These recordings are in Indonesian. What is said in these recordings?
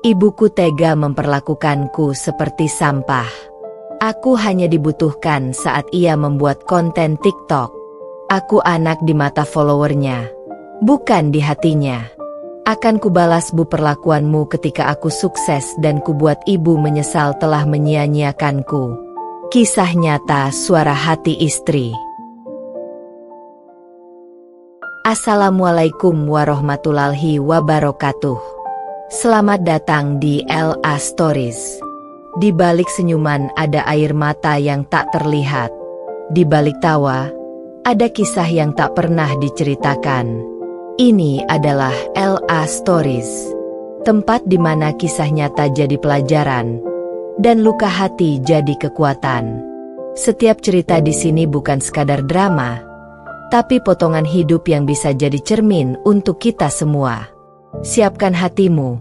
Ibuku tega memperlakukanku seperti sampah. Aku hanya dibutuhkan saat ia membuat konten TikTok. Aku anak di mata followernya, bukan di hatinya. Akan kubalas bu perlakuanmu ketika aku sukses dan kubuat ibu menyesal telah menyia-nyiakanku. Kisah nyata suara hati istri. Assalamualaikum warahmatullahi wabarakatuh. Selamat datang di LA Stories. Di balik senyuman ada air mata yang tak terlihat. Di balik tawa, ada kisah yang tak pernah diceritakan. Ini adalah LA Stories. Tempat di mana kisah nyata jadi pelajaran, dan luka hati jadi kekuatan. Setiap cerita di sini bukan sekadar drama, tapi potongan hidup yang bisa jadi cermin untuk kita semua. Siapkan hatimu,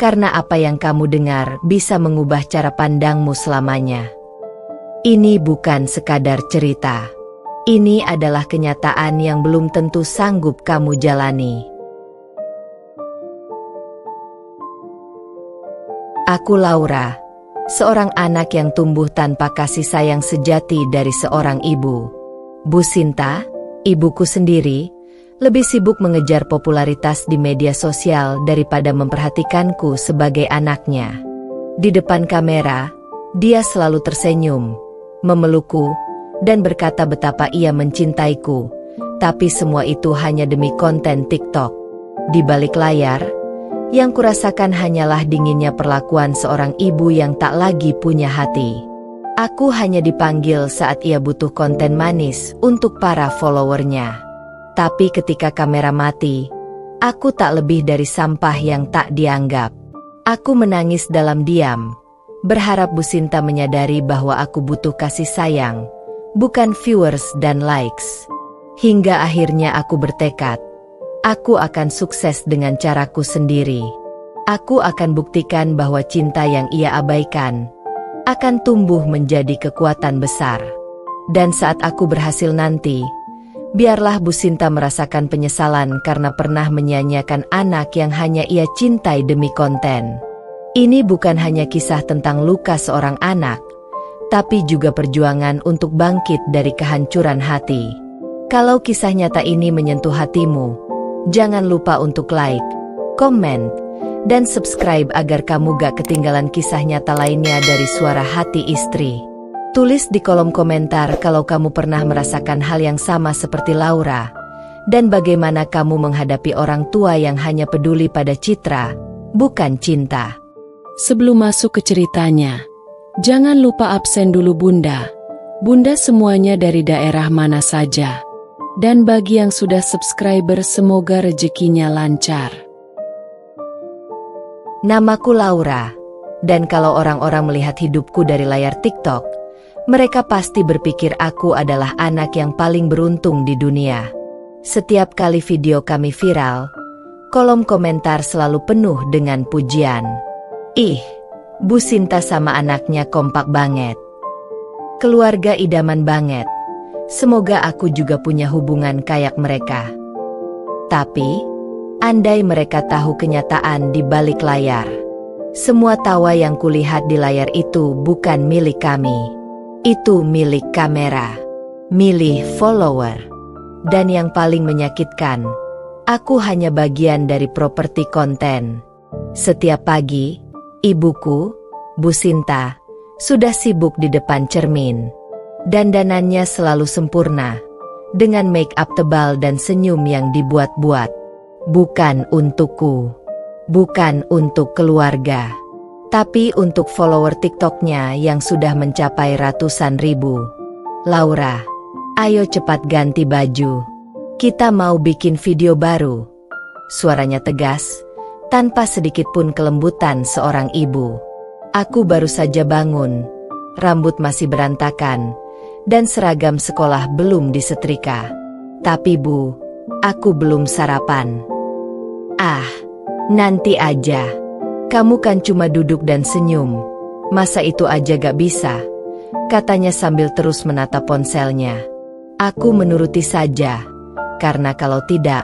karena apa yang kamu dengar bisa mengubah cara pandangmu selamanya. Ini bukan sekadar cerita. Ini adalah kenyataan yang belum tentu sanggup kamu jalani. Aku Laura, seorang anak yang tumbuh tanpa kasih sayang sejati dari seorang ibu. Bu Sinta, ibuku sendiri, lebih sibuk mengejar popularitas di media sosial daripada memperhatikanku sebagai anaknya. Di depan kamera, dia selalu tersenyum, memelukku, dan berkata betapa ia mencintaiku, tapi semua itu hanya demi konten TikTok. Di balik layar, yang kurasakan hanyalah dinginnya perlakuan seorang ibu yang tak lagi punya hati. Aku hanya dipanggil saat ia butuh konten manis untuk para followernya. Tapi ketika kamera mati, aku tak lebih dari sampah yang tak dianggap. Aku menangis dalam diam, berharap Bu Sinta menyadari bahwa aku butuh kasih sayang, bukan viewers dan likes. Hingga akhirnya aku bertekad, aku akan sukses dengan caraku sendiri. Aku akan buktikan bahwa cinta yang ia abaikan akan tumbuh menjadi kekuatan besar. Dan saat aku berhasil nanti, biarlah Bu Sinta merasakan penyesalan karena pernah menyia-nyiakan anak yang hanya ia cintai demi konten. Ini bukan hanya kisah tentang luka seorang anak, tapi juga perjuangan untuk bangkit dari kehancuran hati. Kalau kisah nyata ini menyentuh hatimu, jangan lupa untuk like, komen, dan subscribe agar kamu gak ketinggalan kisah nyata lainnya dari suara hati istri. Tulis di kolom komentar kalau kamu pernah merasakan hal yang sama seperti Laura, dan bagaimana kamu menghadapi orang tua yang hanya peduli pada citra, bukan cinta. Sebelum masuk ke ceritanya, jangan lupa absen dulu Bunda. Bunda semuanya dari daerah mana saja. Dan bagi yang sudah subscriber semoga rezekinya lancar. Namaku Laura, dan kalau orang-orang melihat hidupku dari layar TikTok, mereka pasti berpikir aku adalah anak yang paling beruntung di dunia. Setiap kali video kami viral, kolom komentar selalu penuh dengan pujian. Ih, Bu Sinta sama anaknya kompak banget. Keluarga idaman banget. Semoga aku juga punya hubungan kayak mereka. Tapi, andai mereka tahu kenyataan di balik layar. Semua tawa yang kulihat di layar itu bukan milik kami. Itu milik kamera, milik follower. Dan yang paling menyakitkan, aku hanya bagian dari properti konten. Setiap pagi, ibuku, Bu Sinta, sudah sibuk di depan cermin. Dandanannya selalu sempurna, dengan make up tebal dan senyum yang dibuat-buat. Bukan untukku, bukan untuk keluarga, tapi untuk follower TikToknya yang sudah mencapai ratusan ribu. Laura, ayo cepat ganti baju. Kita mau bikin video baru. Suaranya tegas, tanpa sedikit pun kelembutan seorang ibu. Aku baru saja bangun, rambut masih berantakan, dan seragam sekolah belum disetrika. Tapi Bu, aku belum sarapan. Ah, nanti aja. Kamu kan cuma duduk dan senyum. Masa itu aja gak bisa? Katanya sambil terus menatap ponselnya. Aku menuruti saja, karena kalau tidak,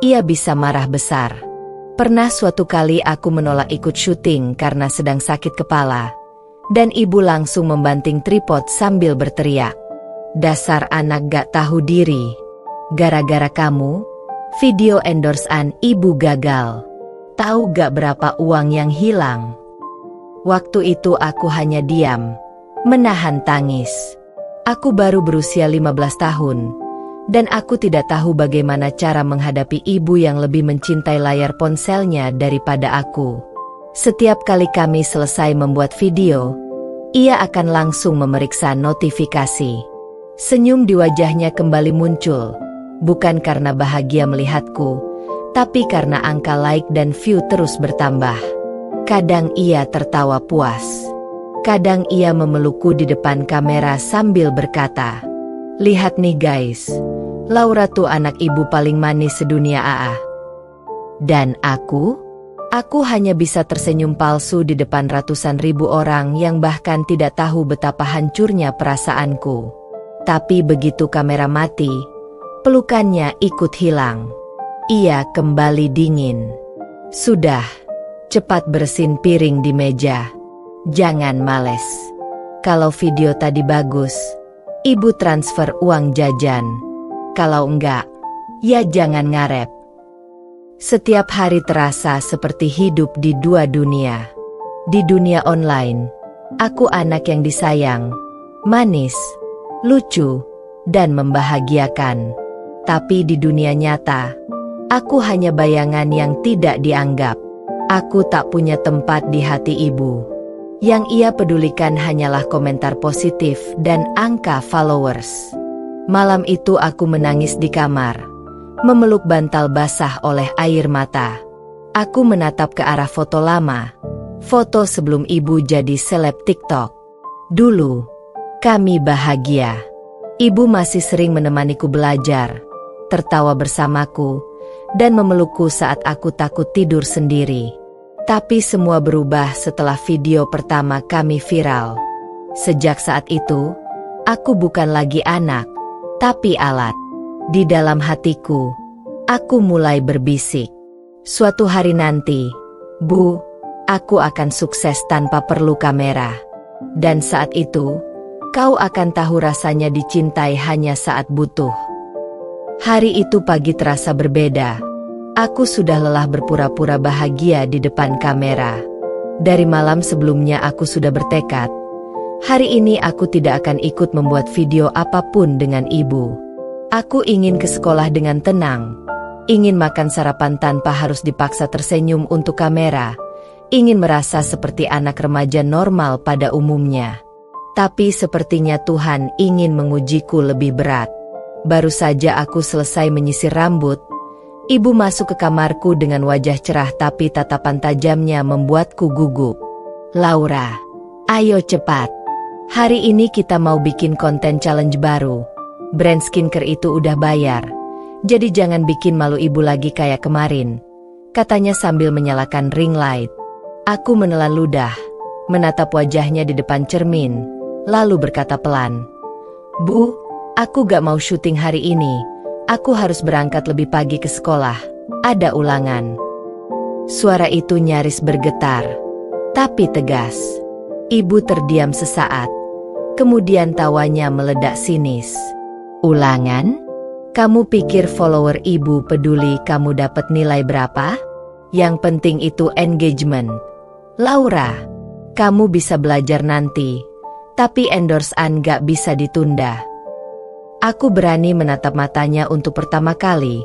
ia bisa marah besar. Pernah suatu kali aku menolak ikut syuting karena sedang sakit kepala. Dan ibu langsung membanting tripod sambil berteriak, "Dasar anak gak tahu diri. Gara-gara kamu, video endorsean ibu gagal. Tahu gak berapa uang yang hilang?" Waktu itu aku hanya diam, menahan tangis. Aku baru berusia 15 tahun, dan aku tidak tahu bagaimana cara menghadapi ibu yang lebih mencintai layar ponselnya daripada aku. Setiap kali kami selesai membuat video, ia akan langsung memeriksa notifikasi. Senyum di wajahnya kembali muncul, bukan karena bahagia melihatku, tapi karena angka like dan view terus bertambah. Kadang ia tertawa puas. Kadang ia memelukku di depan kamera sambil berkata, "Lihat nih guys, Laura tuh anak ibu paling manis sedunia AA." Dan aku hanya bisa tersenyum palsu di depan ratusan ribu orang yang bahkan tidak tahu betapa hancurnya perasaanku. Tapi begitu kamera mati, pelukannya ikut hilang. Ia kembali dingin. "Sudah, cepat bersihin piring di meja. Jangan males. Kalau video tadi bagus, ibu transfer uang jajan. Kalau enggak, ya jangan ngarep." Setiap hari terasa seperti hidup di dua dunia. Di dunia online, aku anak yang disayang, manis, lucu, dan membahagiakan. Tapi di dunia nyata, aku hanya bayangan yang tidak dianggap. Aku tak punya tempat di hati ibu. Yang ia pedulikan hanyalah komentar positif dan angka followers. Malam itu aku menangis di kamar, memeluk bantal basah oleh air mata. Aku menatap ke arah foto lama, foto sebelum ibu jadi seleb TikTok. Dulu, kami bahagia. Ibu masih sering menemaniku belajar, tertawa bersamaku, dan memelukku saat aku takut tidur sendiri. Tapi semua berubah setelah video pertama kami viral. Sejak saat itu, aku bukan lagi anak, tapi alat. Di dalam hatiku, aku mulai berbisik. Suatu hari nanti, Bu, aku akan sukses tanpa perlu kamera. Dan saat itu, kau akan tahu rasanya dicintai hanya saat butuh. Hari itu pagi terasa berbeda. Aku sudah lelah berpura-pura bahagia di depan kamera. Dari malam sebelumnya aku sudah bertekad. Hari ini aku tidak akan ikut membuat video apapun dengan ibu. Aku ingin ke sekolah dengan tenang. Ingin makan sarapan tanpa harus dipaksa tersenyum untuk kamera. Ingin merasa seperti anak remaja normal pada umumnya. Tapi sepertinya Tuhan ingin mengujiku lebih berat. Baru saja aku selesai menyisir rambut, ibu masuk ke kamarku dengan wajah cerah tapi tatapan tajamnya membuatku gugup. "Laura, ayo cepat. Hari ini kita mau bikin konten challenge baru. Brand skincare itu udah bayar. Jadi jangan bikin malu ibu lagi kayak kemarin," katanya sambil menyalakan ring light. Aku menelan ludah, menatap wajahnya di depan cermin, lalu berkata pelan, "Bu, aku gak mau syuting hari ini. Aku harus berangkat lebih pagi ke sekolah. Ada ulangan." Suara itu nyaris bergetar, tapi tegas. Ibu terdiam sesaat. Kemudian tawanya meledak sinis. "Ulangan? Kamu pikir follower ibu peduli kamu dapat nilai berapa? Yang penting itu engagement. Laura, kamu bisa belajar nanti, tapi endorsean gak bisa ditunda." Aku berani menatap matanya untuk pertama kali,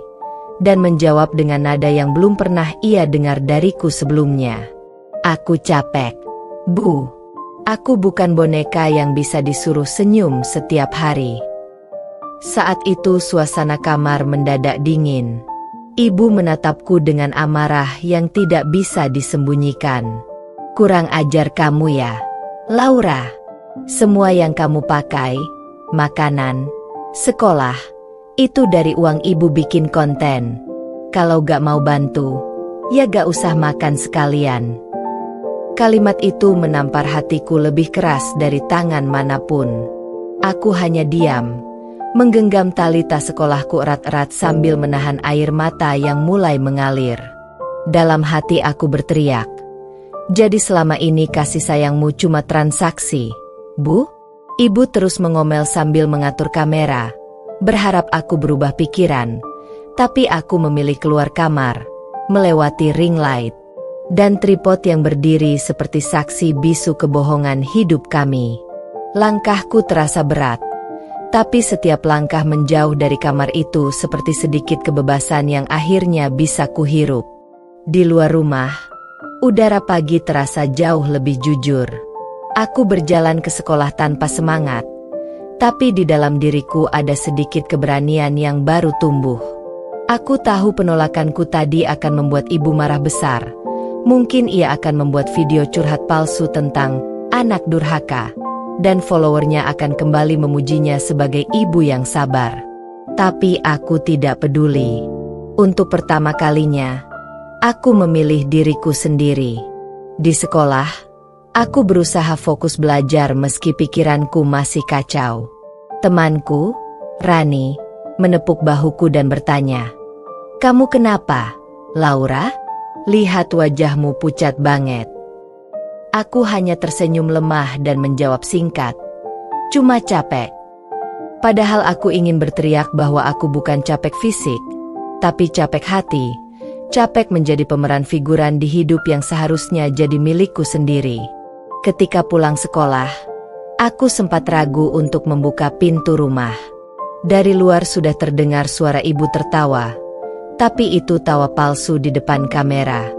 dan menjawab dengan nada yang belum pernah ia dengar dariku sebelumnya. "Aku capek, Bu. Aku bukan boneka yang bisa disuruh senyum setiap hari." Saat itu suasana kamar mendadak dingin. Ibu menatapku dengan amarah yang tidak bisa disembunyikan. "Kurang ajar kamu ya, Laura. Semua yang kamu pakai, makanan, sekolah, itu dari uang ibu bikin konten. Kalau gak mau bantu, ya gak usah makan sekalian." Kalimat itu menampar hatiku lebih keras dari tangan manapun. Aku hanya diam, menggenggam tali tas sekolahku erat-erat sambil menahan air mata yang mulai mengalir. Dalam hati aku berteriak. Jadi selama ini kasih sayangmu cuma transaksi, Bu? Ibu terus mengomel sambil mengatur kamera, berharap aku berubah pikiran. Tapi aku memilih keluar kamar, melewati ring light, dan tripod yang berdiri seperti saksi bisu kebohongan hidup kami. Langkahku terasa berat, tapi setiap langkah menjauh dari kamar itu seperti sedikit kebebasan yang akhirnya bisa kuhirup. Di luar rumah, udara pagi terasa jauh lebih jujur. Aku berjalan ke sekolah tanpa semangat, tapi di dalam diriku ada sedikit keberanian yang baru tumbuh. Aku tahu penolakanku tadi akan membuat ibu marah besar. Mungkin ia akan membuat video curhat palsu tentang anak durhaka, dan followernya akan kembali memujinya sebagai ibu yang sabar. Tapi aku tidak peduli. Untuk pertama kalinya, aku memilih diriku sendiri. Di sekolah, aku berusaha fokus belajar meski pikiranku masih kacau. Temanku, Rani, menepuk bahuku dan bertanya, "Kamu kenapa, Laura? Lihat wajahmu pucat banget." Aku hanya tersenyum lemah dan menjawab singkat, "Cuma capek." Padahal aku ingin berteriak bahwa aku bukan capek fisik, tapi capek hati, capek menjadi pemeran figuran di hidup yang seharusnya jadi milikku sendiri. Ketika pulang sekolah, aku sempat ragu untuk membuka pintu rumah. Dari luar sudah terdengar suara ibu tertawa, tapi itu tawa palsu di depan kamera.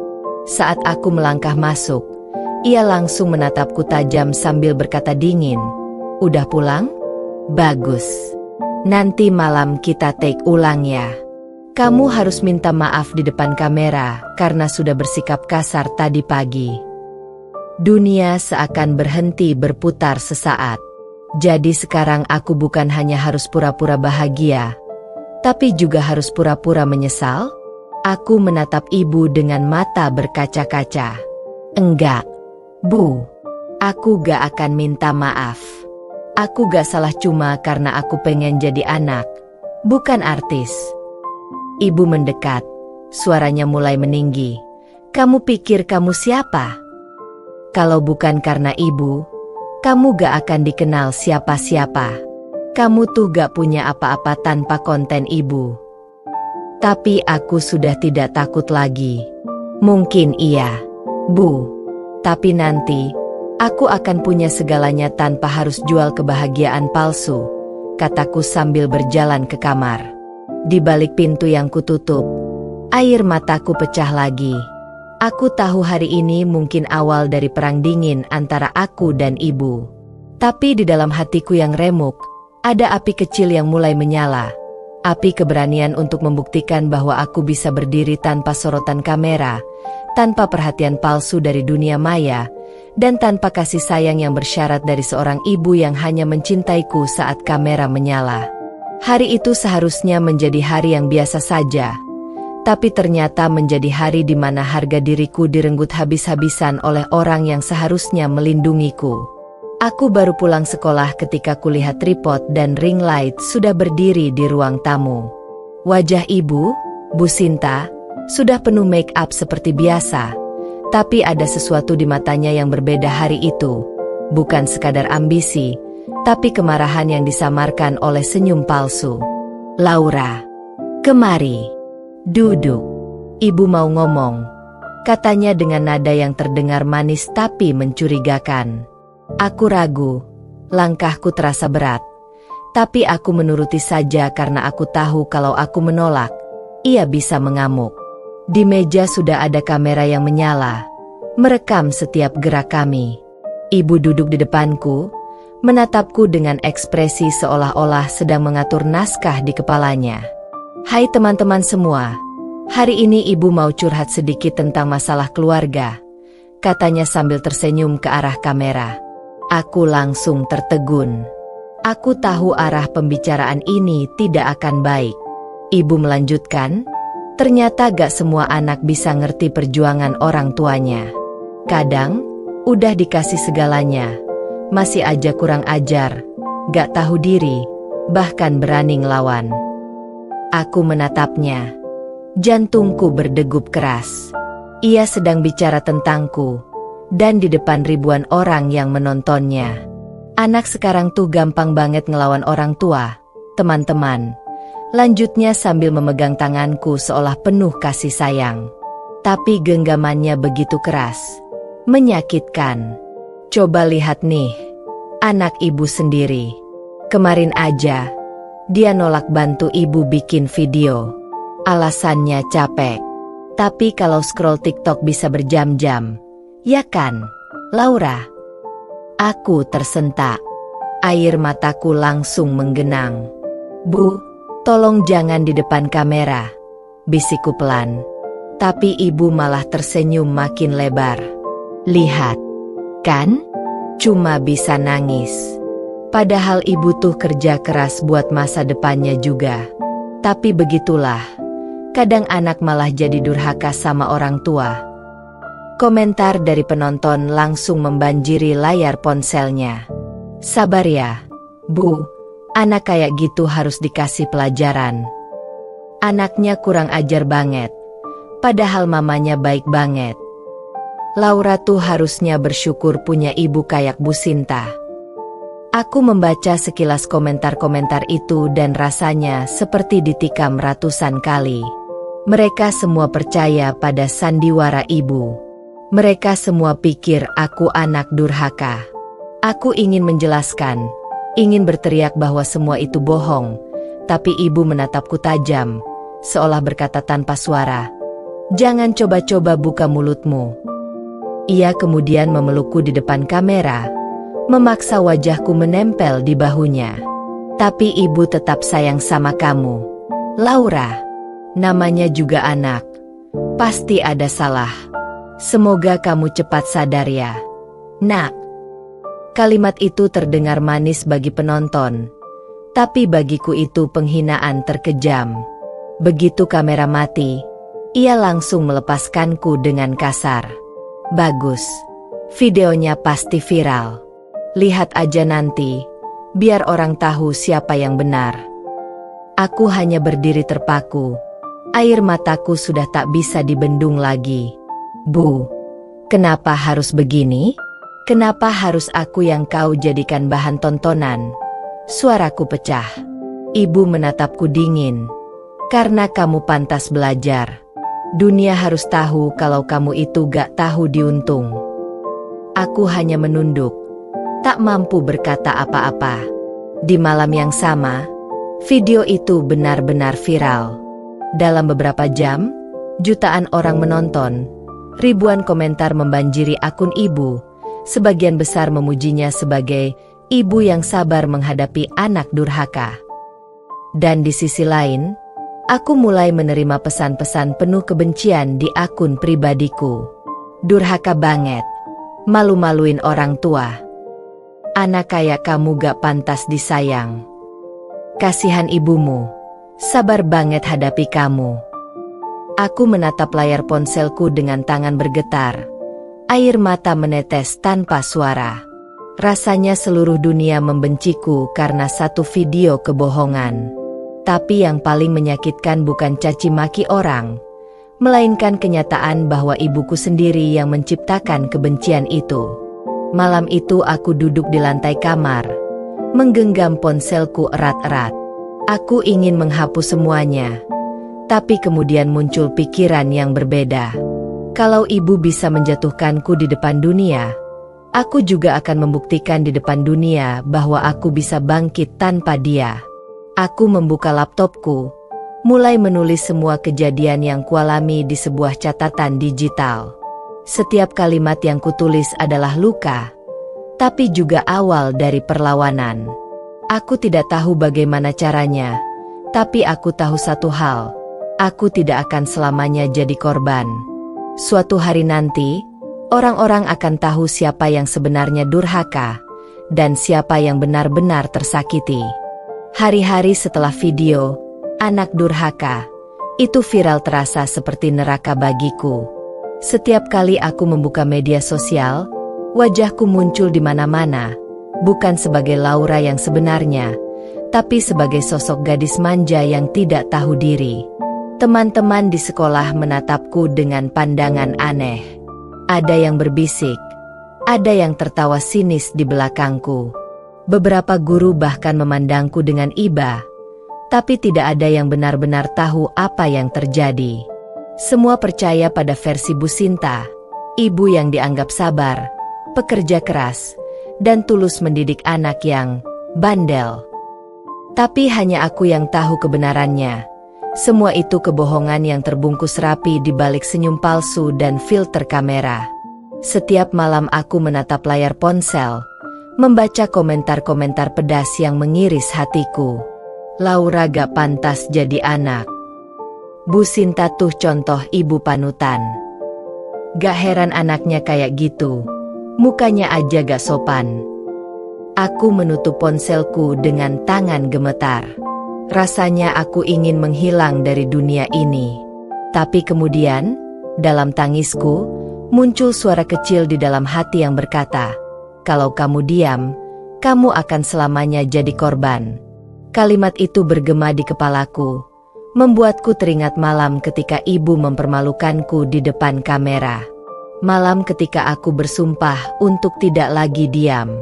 Saat aku melangkah masuk, ia langsung menatapku tajam sambil berkata dingin, "Udah pulang? Bagus. Nanti malam kita take ulang ya. Kamu harus minta maaf di depan kamera karena sudah bersikap kasar tadi pagi." Dunia seakan berhenti berputar sesaat. Jadi sekarang aku bukan hanya harus pura-pura bahagia, tapi juga harus pura-pura menyesal. Aku menatap ibu dengan mata berkaca-kaca. "Enggak, Bu. Aku gak akan minta maaf. Aku gak salah cuma karena aku pengen jadi anak, bukan artis." Ibu mendekat, suaranya mulai meninggi. "Kamu pikir kamu siapa? Kalau bukan karena ibu, kamu gak akan dikenal siapa-siapa. Kamu tuh gak punya apa-apa tanpa konten ibu." Tapi aku sudah tidak takut lagi. "Mungkin iya, Bu. Tapi nanti, aku akan punya segalanya tanpa harus jual kebahagiaan palsu," kataku sambil berjalan ke kamar. Di balik pintu yang kututup, air mataku pecah lagi. Aku tahu hari ini mungkin awal dari perang dingin antara aku dan ibu. Tapi di dalam hatiku yang remuk, ada api kecil yang mulai menyala. Api keberanian untuk membuktikan bahwa aku bisa berdiri tanpa sorotan kamera, tanpa perhatian palsu dari dunia maya, dan tanpa kasih sayang yang bersyarat dari seorang ibu yang hanya mencintaiku saat kamera menyala. Hari itu seharusnya menjadi hari yang biasa saja, tapi ternyata menjadi hari di mana harga diriku direnggut habis-habisan oleh orang yang seharusnya melindungiku. Aku baru pulang sekolah ketika kulihat tripod dan ring light sudah berdiri di ruang tamu. Wajah ibu, Bu Sinta, sudah penuh make up seperti biasa, tapi ada sesuatu di matanya yang berbeda hari itu. Bukan sekadar ambisi, tapi kemarahan yang disamarkan oleh senyum palsu. "Laura, kemari. Duduk." Ibu mau ngomong, katanya dengan nada yang terdengar manis tapi mencurigakan. Aku ragu, langkahku terasa berat. Tapi aku menuruti saja karena aku tahu kalau aku menolak, ia bisa mengamuk. Di meja sudah ada kamera yang menyala, merekam setiap gerak kami. Ibu duduk di depanku, menatapku dengan ekspresi seolah-olah sedang mengatur naskah di kepalanya. "Hai teman-teman semua, hari ini ibu mau curhat sedikit tentang masalah keluarga," katanya sambil tersenyum ke arah kamera. Aku langsung tertegun. Aku tahu arah pembicaraan ini tidak akan baik. Ibu melanjutkan, "Ternyata gak semua anak bisa ngerti perjuangan orang tuanya. Kadang, udah dikasih segalanya, masih aja kurang ajar, gak tahu diri, bahkan berani ngelawan." Aku menatapnya. Jantungku berdegup keras. Ia sedang bicara tentangku, dan di depan ribuan orang yang menontonnya. Anak sekarang tuh gampang banget ngelawan orang tua, teman-teman. Lanjutnya sambil memegang tanganku seolah penuh kasih sayang. Tapi genggamannya begitu keras, menyakitkan. Coba lihat nih, anak ibu sendiri. Kemarin aja, dia nolak bantu ibu bikin video. Alasannya capek. Tapi kalau scroll TikTok bisa berjam-jam, ya kan, Laura? Aku tersentak. Air mataku langsung menggenang. Bu, tolong jangan di depan kamera, bisikku pelan. Tapi ibu malah tersenyum makin lebar. Lihat, kan? Cuma bisa nangis. Padahal ibu tuh kerja keras buat masa depannya juga. Tapi begitulah. Kadang anak malah jadi durhaka sama orang tua. Komentar dari penonton langsung membanjiri layar ponselnya. Sabar ya, Bu. Anak kayak gitu harus dikasih pelajaran. Anaknya kurang ajar banget. Padahal mamanya baik banget. Laura tuh harusnya bersyukur punya ibu kayak Bu Sinta. Aku membaca sekilas komentar-komentar itu dan rasanya seperti ditikam ratusan kali. Mereka semua percaya pada sandiwara ibu. Mereka semua pikir aku anak durhaka. Aku ingin menjelaskan, ingin berteriak bahwa semua itu bohong, tapi ibu menatapku tajam, seolah berkata tanpa suara, "Jangan coba-coba buka mulutmu." Ia kemudian memelukku di depan kamera, memaksa wajahku menempel di bahunya. Tapi ibu tetap sayang sama kamu, Laura. Namanya juga anak. Pasti ada salah. Semoga kamu cepat sadar ya, Nak. Kalimat itu terdengar manis bagi penonton. Tapi bagiku itu penghinaan terkejam. Begitu kamera mati, ia langsung melepaskanku dengan kasar. Bagus. Videonya pasti viral. Lihat aja nanti, biar orang tahu siapa yang benar. Aku hanya berdiri terpaku. Air mataku sudah tak bisa dibendung lagi. Bu, kenapa harus begini? Kenapa harus aku yang kau jadikan bahan tontonan? Suaraku pecah. Ibu menatapku dingin. Karena kamu pantas belajar. Dunia harus tahu kalau kamu itu gak tahu diuntung. Aku hanya menunduk. Tak mampu berkata apa-apa. Di malam yang sama, video itu benar-benar viral. Dalam beberapa jam, jutaan orang menonton. Ribuan komentar membanjiri akun ibu. Sebagian besar memujinya sebagai ibu yang sabar menghadapi anak durhaka. Dan di sisi lain, aku mulai menerima pesan-pesan penuh kebencian di akun pribadiku. Durhaka banget. Malu-maluin orang tua. Anak kayak kamu gak pantas disayang. Kasihan ibumu. Sabar banget hadapi kamu. Aku menatap layar ponselku dengan tangan bergetar. Air mata menetes tanpa suara. Rasanya seluruh dunia membenciku karena satu video kebohongan. Tapi yang paling menyakitkan bukan caci maki orang, melainkan kenyataan bahwa ibuku sendiri yang menciptakan kebencian itu. Malam itu aku duduk di lantai kamar, menggenggam ponselku erat-erat. Aku ingin menghapus semuanya, tapi kemudian muncul pikiran yang berbeda. Kalau ibu bisa menjatuhkanku di depan dunia, aku juga akan membuktikan di depan dunia bahwa aku bisa bangkit tanpa dia. Aku membuka laptopku, mulai menulis semua kejadian yang kualami di sebuah catatan digital. Setiap kalimat yang kutulis adalah luka, tapi juga awal dari perlawanan. Aku tidak tahu bagaimana caranya, tapi aku tahu satu hal, aku tidak akan selamanya jadi korban. Suatu hari nanti, orang-orang akan tahu siapa yang sebenarnya durhaka, dan siapa yang benar-benar tersakiti. Hari-hari setelah video, anak durhaka, itu viral terasa seperti neraka bagiku. Setiap kali aku membuka media sosial, wajahku muncul di mana-mana. Bukan sebagai Laura yang sebenarnya, tapi sebagai sosok gadis manja yang tidak tahu diri. Teman-teman di sekolah menatapku dengan pandangan aneh. Ada yang berbisik, ada yang tertawa sinis di belakangku. Beberapa guru bahkan memandangku dengan iba, tapi tidak ada yang benar-benar tahu apa yang terjadi. Semua percaya pada versi Bu Sinta, ibu yang dianggap sabar, pekerja keras, dan tulus mendidik anak yang bandel. Tapi hanya aku yang tahu kebenarannya. Semua itu kebohongan yang terbungkus rapi di balik senyum palsu dan filter kamera. Setiap malam aku menatap layar ponsel, membaca komentar-komentar pedas yang mengiris hatiku. Laura gak pantas jadi anak. Bu Sinta tuh contoh ibu panutan. Gak heran anaknya kayak gitu. Mukanya aja gak sopan. Aku menutup ponselku dengan tangan gemetar. Rasanya aku ingin menghilang dari dunia ini. Tapi kemudian, dalam tangisku, muncul suara kecil di dalam hati yang berkata, "Kalau kamu diam, kamu akan selamanya jadi korban." Kalimat itu bergema di kepalaku, membuatku teringat malam ketika ibu mempermalukanku di depan kamera. Malam ketika aku bersumpah untuk tidak lagi diam.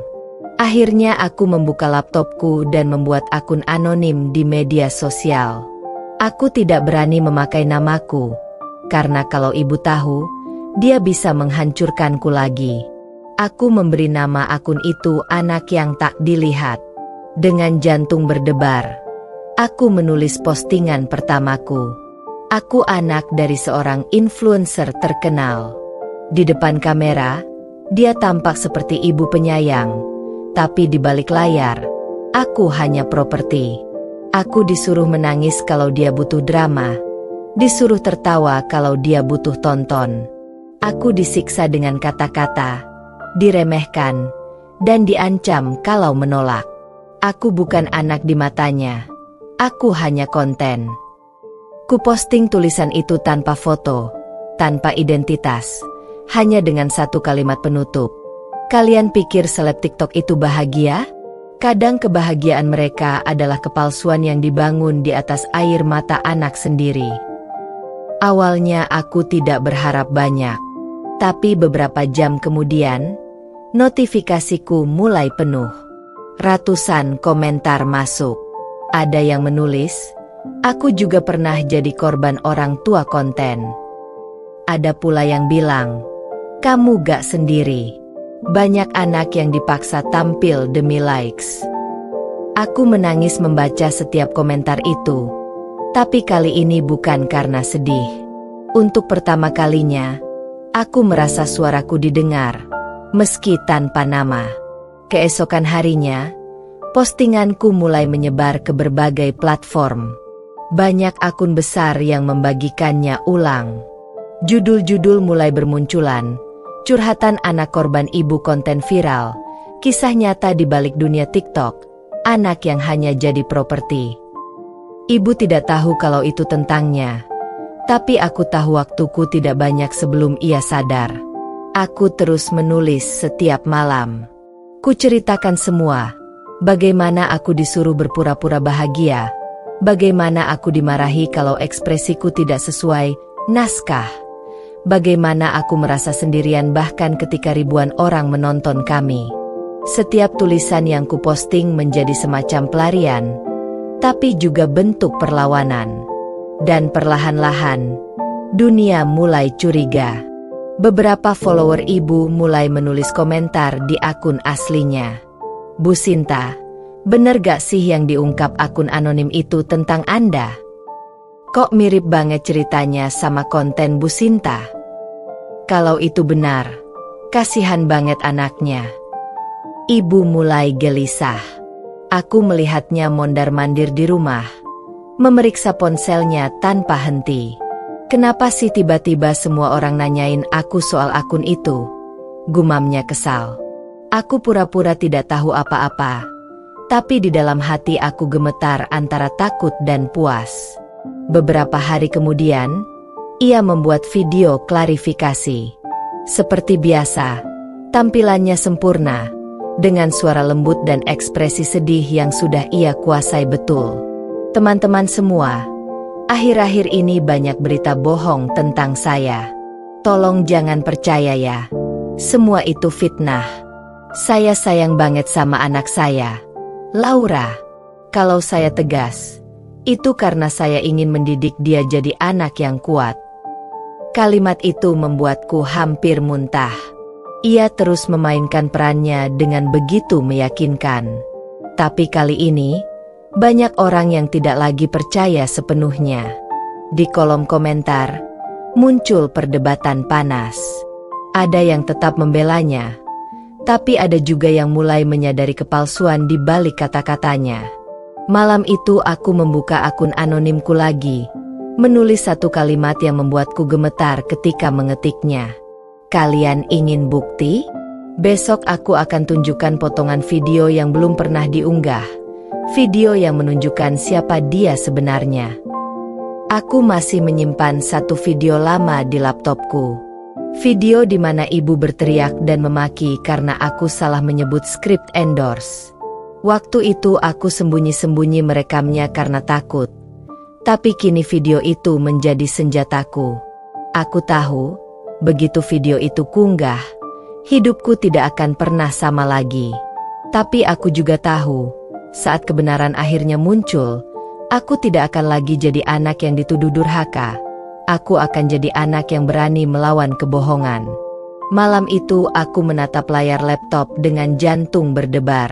Akhirnya aku membuka laptopku dan membuat akun anonim di media sosial. Aku tidak berani memakai namaku, karena kalau ibu tahu, dia bisa menghancurkanku lagi. Aku memberi nama akun itu anak yang tak dilihat. Dengan jantung berdebar, aku menulis postingan pertamaku. Aku anak dari seorang influencer terkenal. Di depan kamera, dia tampak seperti ibu penyayang. Tapi di balik layar, aku hanya properti. Aku disuruh menangis kalau dia butuh drama, disuruh tertawa kalau dia butuh tonton. Aku disiksa dengan kata-kata, diremehkan, dan diancam kalau menolak. Aku bukan anak di matanya, aku hanya konten. Kuposting tulisan itu tanpa foto, tanpa identitas, hanya dengan satu kalimat penutup. Kalian pikir seleb TikTok itu bahagia? Kadang kebahagiaan mereka adalah kepalsuan yang dibangun di atas air mata anak sendiri. Awalnya aku tidak berharap banyak. Tapi beberapa jam kemudian, notifikasiku mulai penuh. Ratusan komentar masuk. Ada yang menulis, "Aku juga pernah jadi korban orang tua konten." Ada pula yang bilang, "Kamu gak sendiri." Banyak anak yang dipaksa tampil demi likes. Aku menangis membaca setiap komentar itu. Tapi kali ini bukan karena sedih. Untuk pertama kalinya, aku merasa suaraku didengar, meski tanpa nama. Keesokan harinya, postinganku mulai menyebar ke berbagai platform. Banyak akun besar yang membagikannya ulang. Judul-judul mulai bermunculan. Curhatan anak korban ibu konten viral, kisah nyata di balik dunia TikTok, anak yang hanya jadi properti. Ibu tidak tahu kalau itu tentangnya, tapi aku tahu waktuku tidak banyak sebelum ia sadar. Aku terus menulis setiap malam. Kuceritakan semua, bagaimana aku disuruh berpura-pura bahagia, bagaimana aku dimarahi kalau ekspresiku tidak sesuai naskah. Bagaimana aku merasa sendirian bahkan ketika ribuan orang menonton kami. Setiap tulisan yang kuposting menjadi semacam pelarian, tapi juga bentuk perlawanan. Dan perlahan-lahan, dunia mulai curiga. Beberapa follower ibu mulai menulis komentar di akun aslinya. "Bu Sinta, bener gak sih yang diungkap akun anonim itu tentang Anda? Kok mirip banget ceritanya sama konten Bu Sinta? Kalau itu benar, kasihan banget anaknya." Ibu mulai gelisah. Aku melihatnya mondar-mandir di rumah, memeriksa ponselnya tanpa henti. "Kenapa sih tiba-tiba semua orang nanyain aku soal akun itu?" Gumamnya kesal. Aku pura-pura tidak tahu apa-apa, tapi di dalam hati aku gemetar antara takut dan puas. Beberapa hari kemudian, ia membuat video klarifikasi. Seperti biasa, tampilannya sempurna, dengan suara lembut dan ekspresi sedih yang sudah ia kuasai betul. "Teman-teman semua, Akhir-akhir ini banyak berita bohong tentang saya. Tolong jangan percaya ya. Semua itu fitnah. Saya sayang banget sama anak saya, Laura. Kalau saya tegas, itu karena saya ingin mendidik dia jadi anak yang kuat. Kalimat itu membuatku hampir muntah. Ia terus memainkan perannya dengan begitu meyakinkan. Tapi kali ini, banyak orang yang tidak lagi percaya sepenuhnya. Di kolom komentar, muncul perdebatan panas. Ada yang tetap membelanya, tapi ada juga yang mulai menyadari kepalsuan di balik kata-katanya. Malam itu aku membuka akun anonimku lagi, menulis satu kalimat yang membuatku gemetar ketika mengetiknya. Kalian ingin bukti? Besok aku akan tunjukkan potongan video yang belum pernah diunggah. Video yang menunjukkan siapa dia sebenarnya. Aku masih menyimpan satu video lama di laptopku. Video di mana ibu berteriak dan memaki karena aku salah menyebut skrip endorse. Waktu itu aku sembunyi-sembunyi merekamnya karena takut. Tapi kini video itu menjadi senjataku. Aku tahu, begitu video itu kunggah, hidupku tidak akan pernah sama lagi. Tapi aku juga tahu, saat kebenaran akhirnya muncul, aku tidak akan lagi jadi anak yang dituduh durhaka. Aku akan jadi anak yang berani melawan kebohongan. Malam itu aku menatap layar laptop dengan jantung berdebar.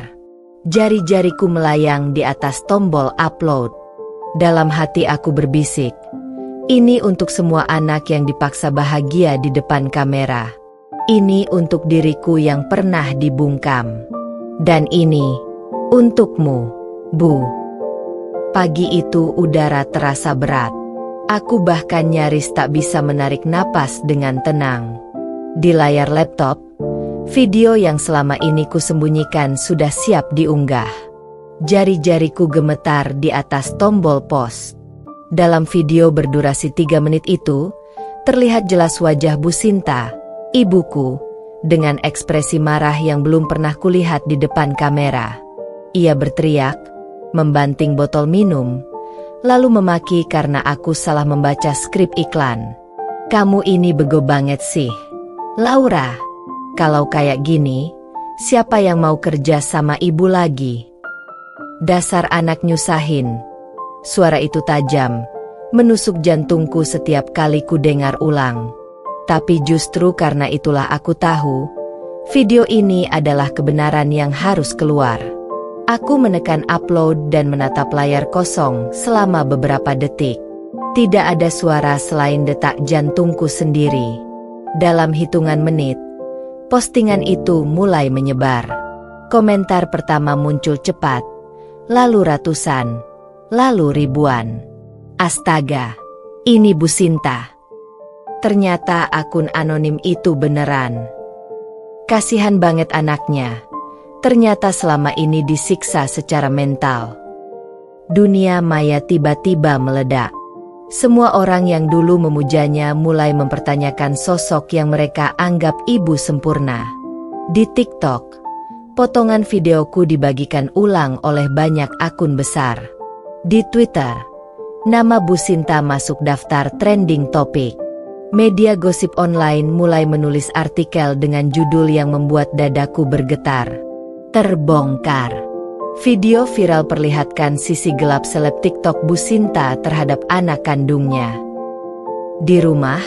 Jari-jariku melayang di atas tombol upload. Dalam hati aku berbisik, ini untuk semua anak yang dipaksa bahagia di depan kamera. Ini untuk diriku yang pernah dibungkam. Dan ini untukmu, Bu. Pagi itu udara terasa berat. Aku bahkan nyaris tak bisa menarik napas dengan tenang. Di layar laptop, video yang selama ini kusembunyikan sudah siap diunggah. Jari-jariku gemetar di atas tombol post. Dalam video berdurasi 3 menit itu, terlihat jelas wajah Bu Sinta, ibuku, dengan ekspresi marah yang belum pernah kulihat di depan kamera. Ia berteriak, membanting botol minum, lalu memaki karena aku salah membaca skrip iklan. Kamu ini bego banget sih, Laura. Kalau kayak gini, siapa yang mau kerja sama ibu lagi? Dasar anak nyusahin. Suara itu tajam, menusuk jantungku setiap kali ku dengar ulang. Tapi justru karena itulah aku tahu, video ini adalah kebenaran yang harus keluar. Aku menekan upload dan menatap layar kosong selama beberapa detik. Tidak ada suara selain detak jantungku sendiri. Dalam hitungan menit, postingan itu mulai menyebar. Komentar pertama muncul cepat, lalu ratusan, lalu ribuan. Astaga, ini Bu Sinta. Ternyata akun anonim itu beneran. Kasihan banget anaknya. Ternyata selama ini disiksa secara mental. Dunia maya tiba-tiba meledak. Semua orang yang dulu memujanya mulai mempertanyakan sosok yang mereka anggap ibu sempurna. Di TikTok, potongan videoku dibagikan ulang oleh banyak akun besar. Di Twitter, nama Bu Sinta masuk daftar trending topik. Media gosip online mulai menulis artikel dengan judul yang membuat dadaku bergetar. Terbongkar. Video viral perlihatkan sisi gelap seleb TikTok Bu Sinta terhadap anak kandungnya. Di rumah,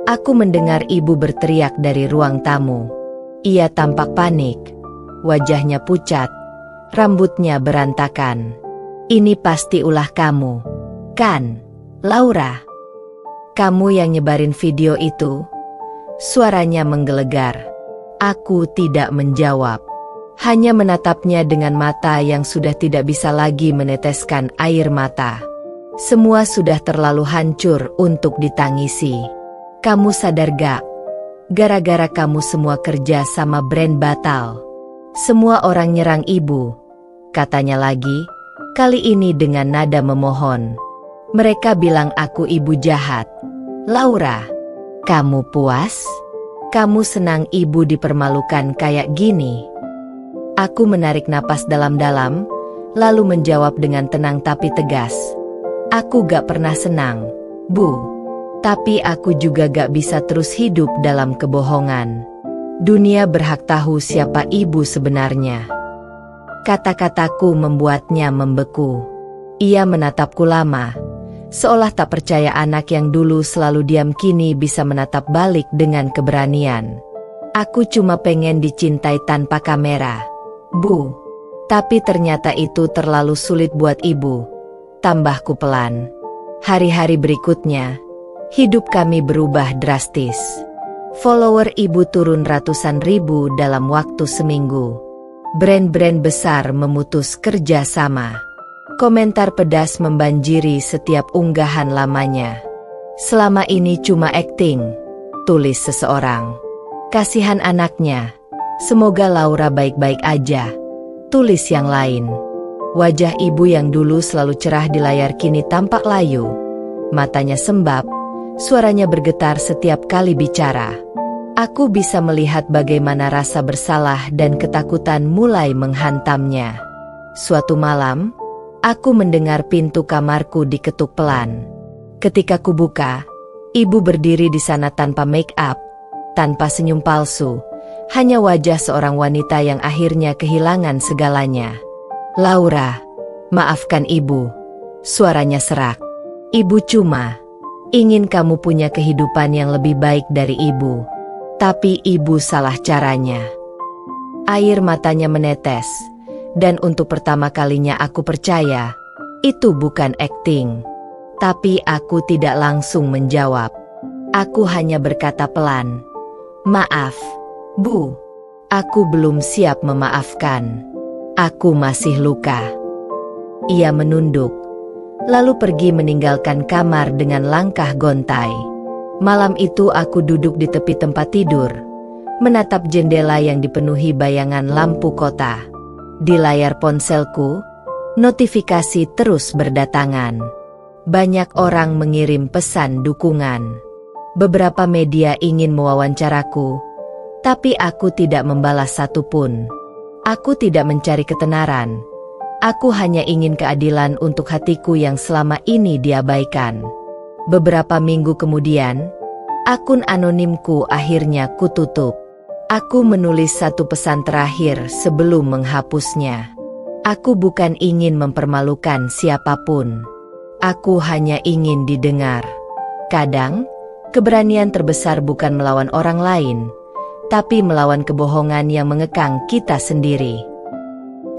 aku mendengar ibu berteriak dari ruang tamu. Ia tampak panik, wajahnya pucat, rambutnya berantakan. Ini pasti ulah kamu, kan, Laura? Kamu yang nyebarin video itu? Suaranya menggelegar. Aku tidak menjawab. Hanya menatapnya dengan mata yang sudah tidak bisa lagi meneteskan air mata. Semua sudah terlalu hancur untuk ditangisi. Kamu sadar gak? Gara-gara kamu semua kerja sama brand batal. Semua orang nyerang ibu. Katanya lagi, kali ini dengan nada memohon. Mereka bilang aku ibu jahat. Laura, kamu puas? Kamu senang ibu dipermalukan kayak gini? Aku menarik napas dalam-dalam, lalu menjawab dengan tenang tapi tegas. Aku gak pernah senang, Bu. Tapi aku juga gak bisa terus hidup dalam kebohongan. Dunia berhak tahu siapa ibu sebenarnya. Kata-kataku membuatnya membeku. Ia menatapku lama, seolah tak percaya anak yang dulu selalu diam kini bisa menatap balik dengan keberanian. Aku cuma pengen dicintai tanpa kamera, Bu. Tapi ternyata itu terlalu sulit buat ibu. Tambahku pelan. Hari-hari berikutnya, hidup kami berubah drastis. Follower ibu turun ratusan ribu dalam waktu seminggu. Brand-brand besar memutus kerja sama. Komentar pedas membanjiri setiap unggahan lamanya. Selama ini cuma akting, tulis seseorang. Kasihan anaknya, semoga Laura baik-baik aja, tulis yang lain. Wajah ibu yang dulu selalu cerah di layar kini tampak layu. Matanya sembab, suaranya bergetar setiap kali bicara. Aku bisa melihat bagaimana rasa bersalah dan ketakutan mulai menghantamnya. Suatu malam, aku mendengar pintu kamarku diketuk pelan. Ketika kubuka, ibu berdiri di sana tanpa make up, tanpa senyum palsu, hanya wajah seorang wanita yang akhirnya kehilangan segalanya. Laura, maafkan ibu, suaranya serak. Ibu cuma ingin kamu punya kehidupan yang lebih baik dari ibu. Tapi ibu salah caranya. Air matanya menetes, dan untuk pertama kalinya aku percaya, itu bukan akting. Tapi aku tidak langsung menjawab. Aku hanya berkata pelan, "Maaf, Bu. Aku belum siap memaafkan. Aku masih luka." Ia menunduk, lalu pergi meninggalkan kamar dengan langkah gontai. Malam itu aku duduk di tepi tempat tidur, menatap jendela yang dipenuhi bayangan lampu kota. Di layar ponselku, notifikasi terus berdatangan. Banyak orang mengirim pesan dukungan. Beberapa media ingin mewawancaraku, tapi aku tidak membalas satupun. Aku tidak mencari ketenaran. Aku hanya ingin keadilan untuk hatiku yang selama ini diabaikan. Beberapa minggu kemudian, akun anonimku akhirnya kututup. Aku menulis satu pesan terakhir sebelum menghapusnya. Aku bukan ingin mempermalukan siapapun. Aku hanya ingin didengar. Kadang, keberanian terbesar bukan melawan orang lain, tapi melawan kebohongan yang mengekang kita sendiri.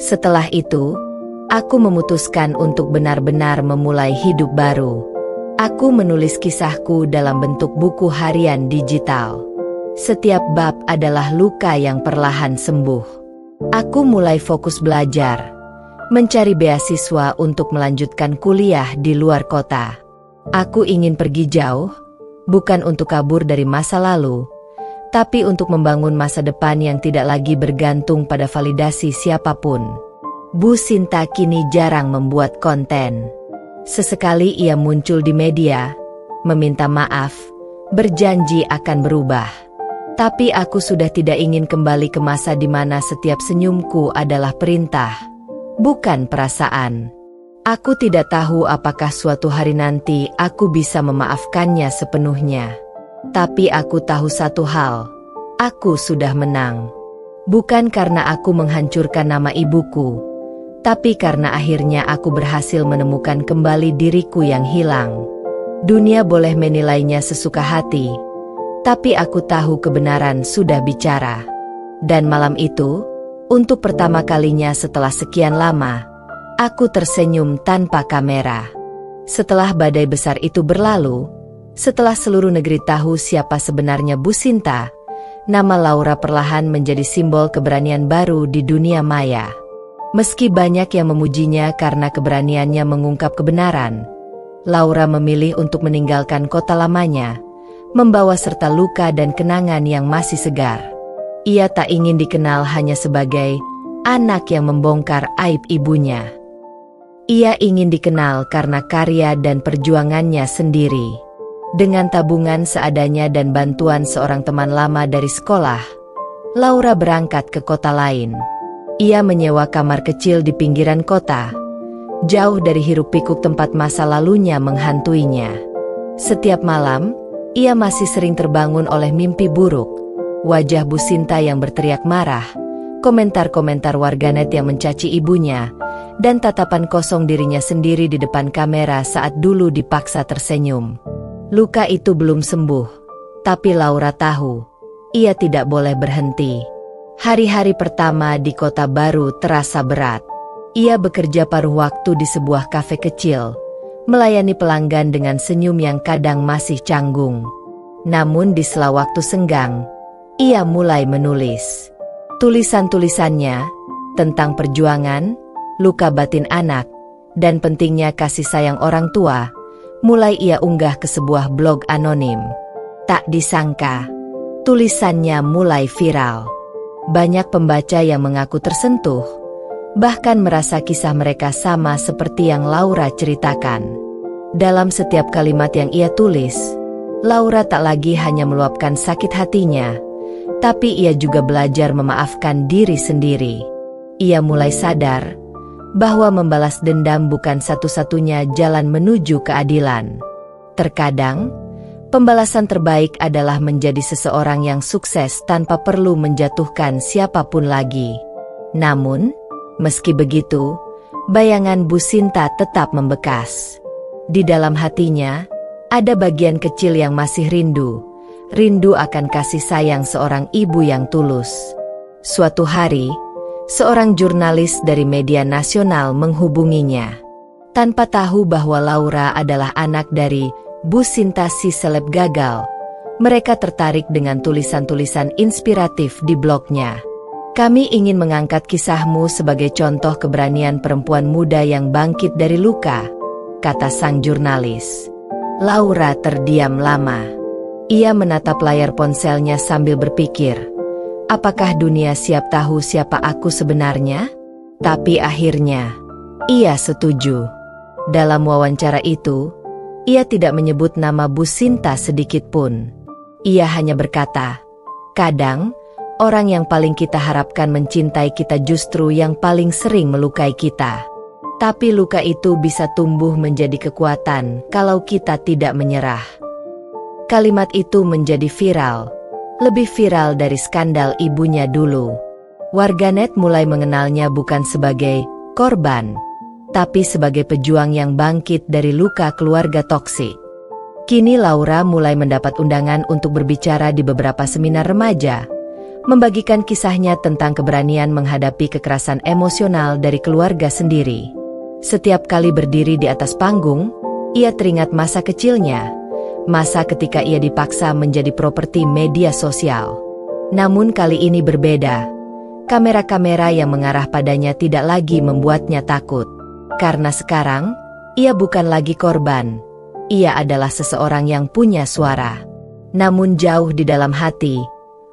Setelah itu, aku memutuskan untuk benar-benar memulai hidup baru. Aku menulis kisahku dalam bentuk buku harian digital. Setiap bab adalah luka yang perlahan sembuh. Aku mulai fokus belajar, mencari beasiswa untuk melanjutkan kuliah di luar kota. Aku ingin pergi jauh, bukan untuk kabur dari masa lalu, tapi untuk membangun masa depan yang tidak lagi bergantung pada validasi siapapun. Bu Sinta kini jarang membuat konten. Sesekali ia muncul di media, meminta maaf, berjanji akan berubah. Tapi aku sudah tidak ingin kembali ke masa di mana setiap senyumku adalah perintah, bukan perasaan. Aku tidak tahu apakah suatu hari nanti aku bisa memaafkannya sepenuhnya. Tapi aku tahu satu hal, aku sudah menang. Bukan karena aku menghancurkan nama ibuku, tapi karena akhirnya aku berhasil menemukan kembali diriku yang hilang. Dunia boleh menilainya sesuka hati, tapi aku tahu kebenaran sudah bicara. Dan malam itu, untuk pertama kalinya setelah sekian lama, aku tersenyum tanpa kamera. Setelah badai besar itu berlalu, setelah seluruh negeri tahu siapa sebenarnya Bu Sinta, nama Laura perlahan menjadi simbol keberanian baru di dunia maya. Meski banyak yang memujinya karena keberaniannya mengungkap kebenaran, Laura memilih untuk meninggalkan kota lamanya, membawa serta luka dan kenangan yang masih segar. Ia tak ingin dikenal hanya sebagai anak yang membongkar aib ibunya. Ia ingin dikenal karena karya dan perjuangannya sendiri. Dengan tabungan seadanya dan bantuan seorang teman lama dari sekolah, Laura berangkat ke kota lain. Ia menyewa kamar kecil di pinggiran kota, jauh dari hiruk-pikuk tempat masa lalunya menghantuinya. Setiap malam, ia masih sering terbangun oleh mimpi buruk. Wajah Bu Sinta yang berteriak marah, komentar-komentar warganet yang mencaci ibunya, dan tatapan kosong dirinya sendiri di depan kamera saat dulu dipaksa tersenyum. Luka itu belum sembuh, tapi Laura tahu, ia tidak boleh berhenti. Hari-hari pertama di kota baru terasa berat. Ia bekerja paruh waktu di sebuah kafe kecil, melayani pelanggan dengan senyum yang kadang masih canggung. Namun di sela waktu senggang, ia mulai menulis. Tulisan-tulisannya tentang perjuangan, luka batin anak, dan pentingnya kasih sayang orang tua, mulai ia unggah ke sebuah blog anonim. Tak disangka, tulisannya mulai viral. Banyak pembaca yang mengaku tersentuh, bahkan merasa kisah mereka sama seperti yang Laura ceritakan. Dalam setiap kalimat yang ia tulis, Laura tak lagi hanya meluapkan sakit hatinya, tapi ia juga belajar memaafkan diri sendiri. Ia mulai sadar bahwa membalas dendam bukan satu-satunya jalan menuju keadilan. Terkadang, pembalasan terbaik adalah menjadi seseorang yang sukses tanpa perlu menjatuhkan siapapun lagi. Namun, meski begitu, bayangan Bu Sinta tetap membekas. Di dalam hatinya, ada bagian kecil yang masih rindu akan kasih sayang seorang ibu yang tulus. Suatu hari, seorang jurnalis dari media nasional menghubunginya. Tanpa tahu bahwa Laura adalah anak dari Bu Sinta si seleb gagal, mereka tertarik dengan tulisan-tulisan inspiratif di blognya. Kami ingin mengangkat kisahmu sebagai contoh keberanian perempuan muda yang bangkit dari luka, kata sang jurnalis. Laura terdiam lama. Ia menatap layar ponselnya sambil berpikir, apakah dunia siap tahu siapa aku sebenarnya? Tapi akhirnya, ia setuju. Dalam wawancara itu, ia tidak menyebut nama Bu Sinta sedikit pun. Ia hanya berkata, kadang, orang yang paling kita harapkan mencintai kita justru yang paling sering melukai kita. Tapi luka itu bisa tumbuh menjadi kekuatan kalau kita tidak menyerah. Kalimat itu menjadi viral, lebih viral dari skandal ibunya dulu. Warganet mulai mengenalnya bukan sebagai korban, tapi sebagai pejuang yang bangkit dari luka keluarga toksik. Kini Laura mulai mendapat undangan untuk berbicara di beberapa seminar remaja, membagikan kisahnya tentang keberanian menghadapi kekerasan emosional dari keluarga sendiri. Setiap kali berdiri di atas panggung, ia teringat masa kecilnya, masa ketika ia dipaksa menjadi properti media sosial. Namun kali ini berbeda. Kamera-kamera yang mengarah padanya tidak lagi membuatnya takut. Karena sekarang, ia bukan lagi korban. Ia adalah seseorang yang punya suara. Namun jauh di dalam hati,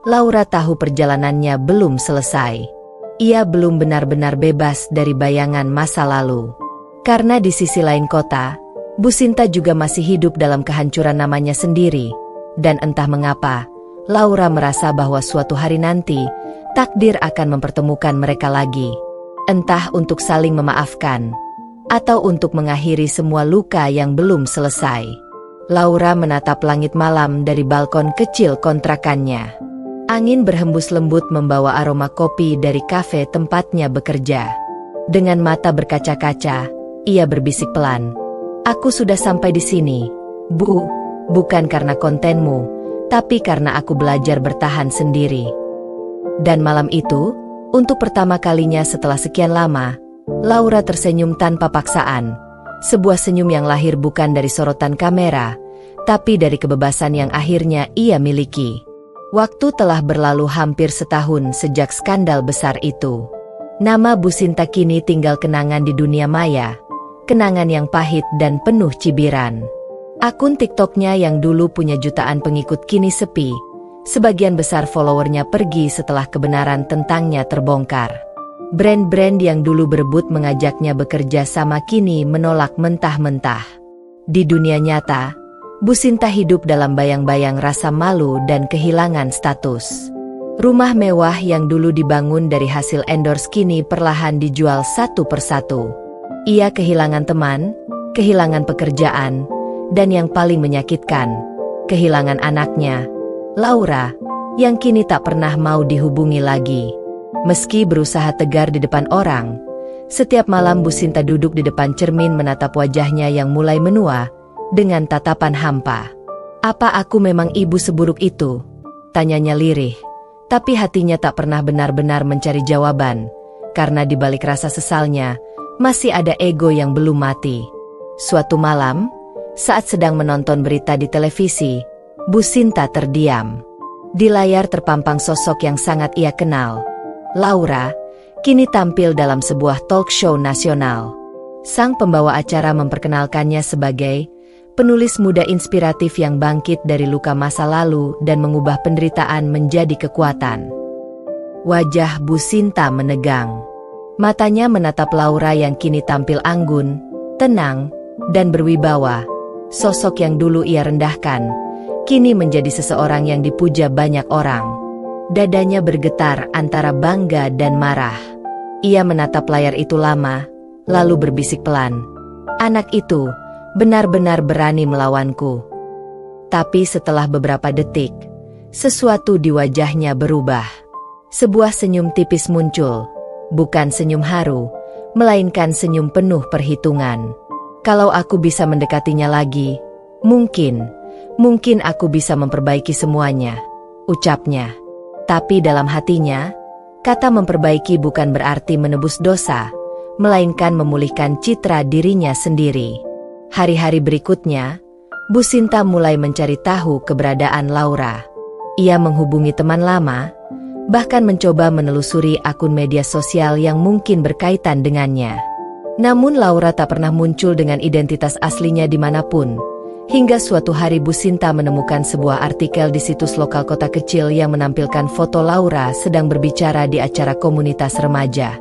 Laura tahu perjalanannya belum selesai. Ia belum benar-benar bebas dari bayangan masa lalu. Karena di sisi lain kota, Bu Sinta juga masih hidup dalam kehancuran namanya sendiri. Dan entah mengapa, Laura merasa bahwa suatu hari nanti, takdir akan mempertemukan mereka lagi. Entah untuk saling memaafkan, atau untuk mengakhiri semua luka yang belum selesai. Laura menatap langit malam dari balkon kecil kontrakannya. Angin berhembus lembut membawa aroma kopi dari kafe tempatnya bekerja. Dengan mata berkaca-kaca, ia berbisik pelan. Aku sudah sampai di sini, Bu. Bukan karena kontenmu, tapi karena aku belajar bertahan sendiri. Dan malam itu, untuk pertama kalinya setelah sekian lama, Laura tersenyum tanpa paksaan. Sebuah senyum yang lahir bukan dari sorotan kamera, tapi dari kebebasan yang akhirnya ia miliki. Waktu telah berlalu hampir setahun sejak skandal besar itu. Nama Bu Sinta kini tinggal kenangan di dunia maya, kenangan yang pahit dan penuh cibiran. Akun TikToknya yang dulu punya jutaan pengikut kini sepi, sebagian besar followernya pergi setelah kebenaran tentangnya terbongkar. Brand-brand yang dulu berebut mengajaknya bekerja sama kini menolak mentah-mentah. Di dunia nyata, Bu Sinta hidup dalam bayang-bayang rasa malu dan kehilangan status. Rumah mewah yang dulu dibangun dari hasil endorse kini perlahan dijual satu persatu. Ia kehilangan teman, kehilangan pekerjaan, dan yang paling menyakitkan, kehilangan anaknya, Laura, yang kini tak pernah mau dihubungi lagi. Meski berusaha tegar di depan orang, setiap malam Bu Sinta duduk di depan cermin menatap wajahnya yang mulai menua, dengan tatapan hampa. "Apa aku memang ibu seburuk itu?" tanyanya lirih, tapi hatinya tak pernah benar-benar mencari jawaban, karena di balik rasa sesalnya, masih ada ego yang belum mati. Suatu malam, saat sedang menonton berita di televisi, Bu Sinta terdiam. Di layar terpampang sosok yang sangat ia kenal, Laura, kini tampil dalam sebuah talk show nasional. Sang pembawa acara memperkenalkannya sebagai penulis muda inspiratif yang bangkit dari luka masa lalu dan mengubah penderitaan menjadi kekuatan. Wajah Bu Sinta menegang. Matanya menatap Laura yang kini tampil anggun, tenang, dan berwibawa. Sosok yang dulu ia rendahkan, kini menjadi seseorang yang dipuja banyak orang. Dadanya bergetar antara bangga dan marah. Ia menatap layar itu lama, lalu berbisik pelan, "Anak itu benar-benar berani melawanku." Tapi setelah beberapa detik, sesuatu di wajahnya berubah. Sebuah senyum tipis muncul, bukan senyum haru, melainkan senyum penuh perhitungan. "Kalau aku bisa mendekatinya lagi, mungkin aku bisa memperbaiki semuanya," ucapnya. Tapi dalam hatinya, kata memperbaiki bukan berarti menebus dosa, melainkan memulihkan citra dirinya sendiri. Hari-hari berikutnya, Bu Sinta mulai mencari tahu keberadaan Laura. Ia menghubungi teman lama, bahkan mencoba menelusuri akun media sosial yang mungkin berkaitan dengannya. Namun Laura tak pernah muncul dengan identitas aslinya dimanapun. Hingga suatu hari Bu Sinta menemukan sebuah artikel di situs lokal kota kecil yang menampilkan foto Laura sedang berbicara di acara komunitas remaja.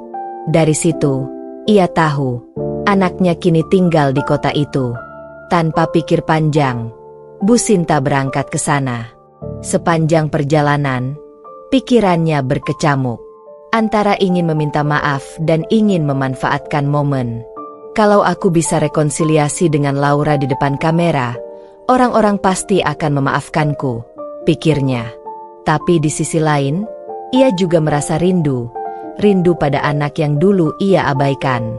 Dari situ, ia tahu, anaknya kini tinggal di kota itu. Tanpa pikir panjang, Bu Sinta berangkat ke sana. Sepanjang perjalanan, pikirannya berkecamuk. Antara ingin meminta maaf dan ingin memanfaatkan momen. "Kalau aku bisa rekonsiliasi dengan Laura di depan kamera, orang-orang pasti akan memaafkanku," pikirnya. Tapi di sisi lain, ia juga merasa rindu pada anak yang dulu ia abaikan.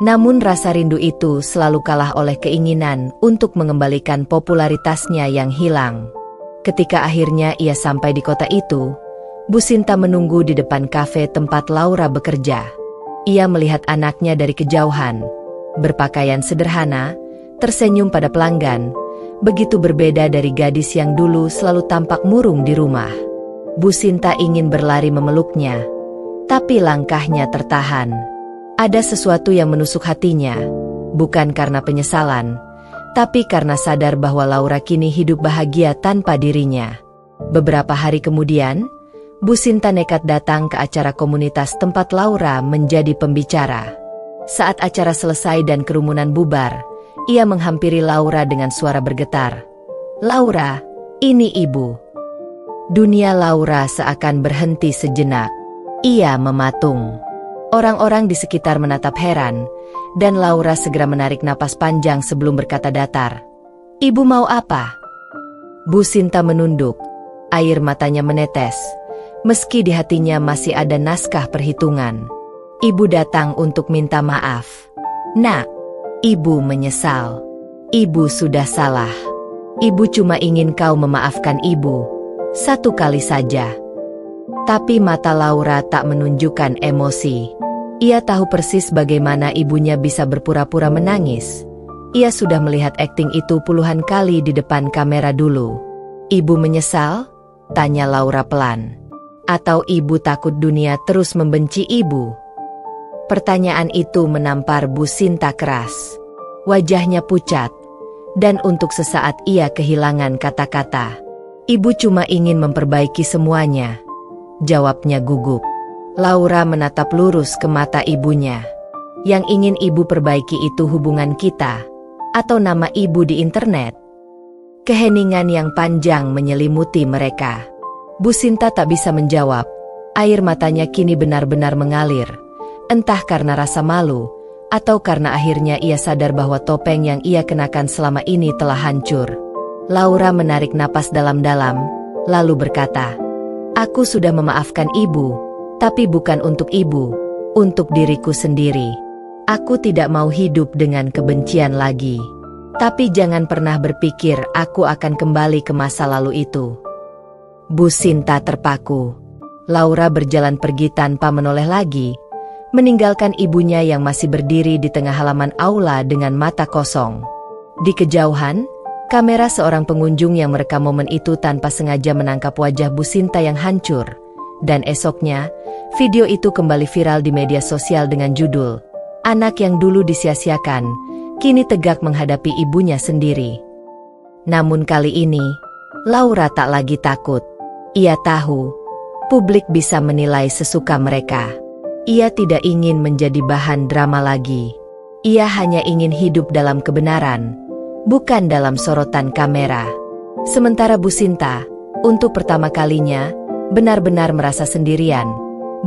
Namun rasa rindu itu selalu kalah oleh keinginan untuk mengembalikan popularitasnya yang hilang. Ketika akhirnya ia sampai di kota itu, Bu Sinta menunggu di depan kafe tempat Laura bekerja. Ia melihat anaknya dari kejauhan. Berpakaian sederhana, tersenyum pada pelanggan, begitu berbeda dari gadis yang dulu selalu tampak murung di rumah. Bu Sinta ingin berlari memeluknya, tapi langkahnya tertahan. Ada sesuatu yang menusuk hatinya, bukan karena penyesalan, tapi karena sadar bahwa Laura kini hidup bahagia tanpa dirinya. Beberapa hari kemudian, Bu Sinta nekat datang ke acara komunitas tempat Laura menjadi pembicara. Saat acara selesai dan kerumunan bubar, ia menghampiri Laura dengan suara bergetar. "Laura, ini ibu." Dunia Laura seakan berhenti sejenak. Ia mematung. Orang-orang di sekitar menatap heran, dan Laura segera menarik napas panjang sebelum berkata datar, "Ibu mau apa?" Bu Sinta menunduk, air matanya menetes, meski di hatinya masih ada naskah perhitungan. "Ibu datang untuk minta maaf. Nak, ibu menyesal. Ibu sudah salah. Ibu cuma ingin kau memaafkan ibu. Satu kali saja." Tapi mata Laura tak menunjukkan emosi. Ia tahu persis bagaimana ibunya bisa berpura-pura menangis. Ia sudah melihat akting itu puluhan kali di depan kamera dulu. "Ibu menyesal?" tanya Laura pelan. "Atau ibu takut dunia terus membenci ibu?" Pertanyaan itu menampar Bu Sinta keras. Wajahnya pucat, dan untuk sesaat ia kehilangan kata-kata. "Ibu cuma ingin memperbaiki semuanya," jawabnya gugup. Laura menatap lurus ke mata ibunya. "Yang ingin ibu perbaiki itu hubungan kita, atau nama ibu di internet?" Keheningan yang panjang menyelimuti mereka. Bu Sinta tak bisa menjawab. Air matanya kini benar-benar mengalir. Entah karena rasa malu, Atau karena akhirnya ia sadar bahwa topeng yang ia kenakan selama ini telah hancur? Laura menarik napas dalam-dalam, lalu berkata, "Aku sudah memaafkan ibu, tapi bukan untuk ibu, untuk diriku sendiri. Aku tidak mau hidup dengan kebencian lagi. Tapi jangan pernah berpikir aku akan kembali ke masa lalu itu." Bu Sinta terpaku. Laura berjalan pergi tanpa menoleh lagi, meninggalkan ibunya yang masih berdiri di tengah halaman aula dengan mata kosong. Di kejauhan, kamera seorang pengunjung yang merekam momen itu tanpa sengaja menangkap wajah Bu Sinta yang hancur. Dan esoknya, video itu kembali viral di media sosial dengan judul, "Anak yang dulu disia-siakan, kini tegak menghadapi ibunya sendiri." Namun kali ini, Laura tak lagi takut. Ia tahu, publik bisa menilai sesuka mereka. Ia tidak ingin menjadi bahan drama lagi. Ia hanya ingin hidup dalam kebenaran, bukan dalam sorotan kamera. Sementara Bu Sinta, untuk pertama kalinya, benar-benar merasa sendirian,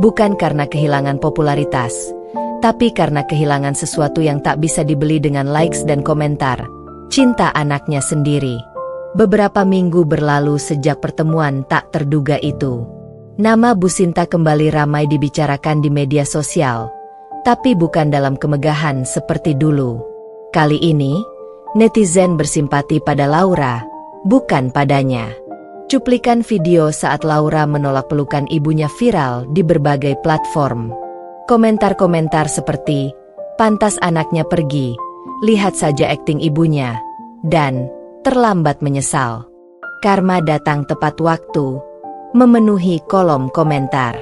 bukan karena kehilangan popularitas, tapi karena kehilangan sesuatu yang tak bisa dibeli dengan likes dan komentar, cinta anaknya sendiri. Beberapa minggu berlalu sejak pertemuan tak terduga itu. Nama Bu Sinta kembali ramai dibicarakan di media sosial, tapi bukan dalam kemegahan seperti dulu. Kali ini, netizen bersimpati pada Laura, bukan padanya. Cuplikan video saat Laura menolak pelukan ibunya viral di berbagai platform. Komentar-komentar seperti, "Pantas anaknya pergi, lihat saja akting ibunya," dan "terlambat menyesal." Karma datang tepat waktu, memenuhi kolom komentar.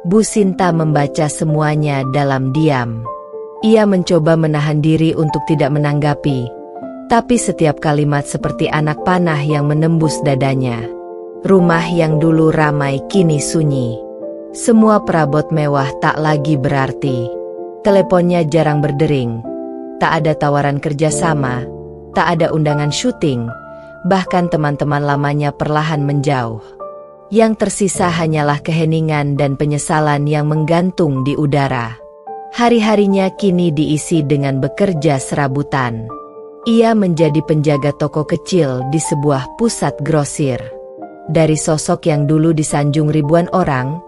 Bu Sinta membaca semuanya dalam diam. Ia mencoba menahan diri untuk tidak menanggapi, tapi setiap kalimat seperti anak panah yang menembus dadanya. Rumah yang dulu ramai kini sunyi. Semua perabot mewah tak lagi berarti. Teleponnya jarang berdering. Tak ada tawaran kerjasama, tak ada undangan syuting, bahkan teman-teman lamanya perlahan menjauh. Yang tersisa hanyalah keheningan dan penyesalan yang menggantung di udara. Hari-harinya kini diisi dengan bekerja serabutan. Ia menjadi penjaga toko kecil di sebuah pusat grosir. Dari sosok yang dulu disanjung ribuan orang,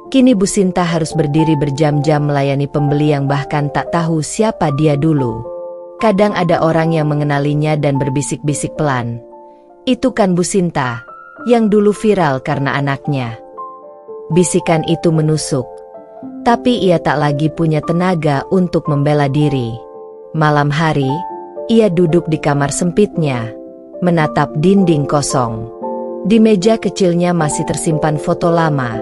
kini Bu Sinta harus berdiri berjam-jam melayani pembeli yang bahkan tak tahu siapa dia dulu. Kadang ada orang yang mengenalinya dan berbisik-bisik pelan, "Itu kan Bu Sinta, yang dulu viral karena anaknya." Bisikan itu menusuk, tapi ia tak lagi punya tenaga untuk membela diri. Malam hari, ia duduk di kamar sempitnya, menatap dinding kosong. Di meja kecilnya masih tersimpan foto lama,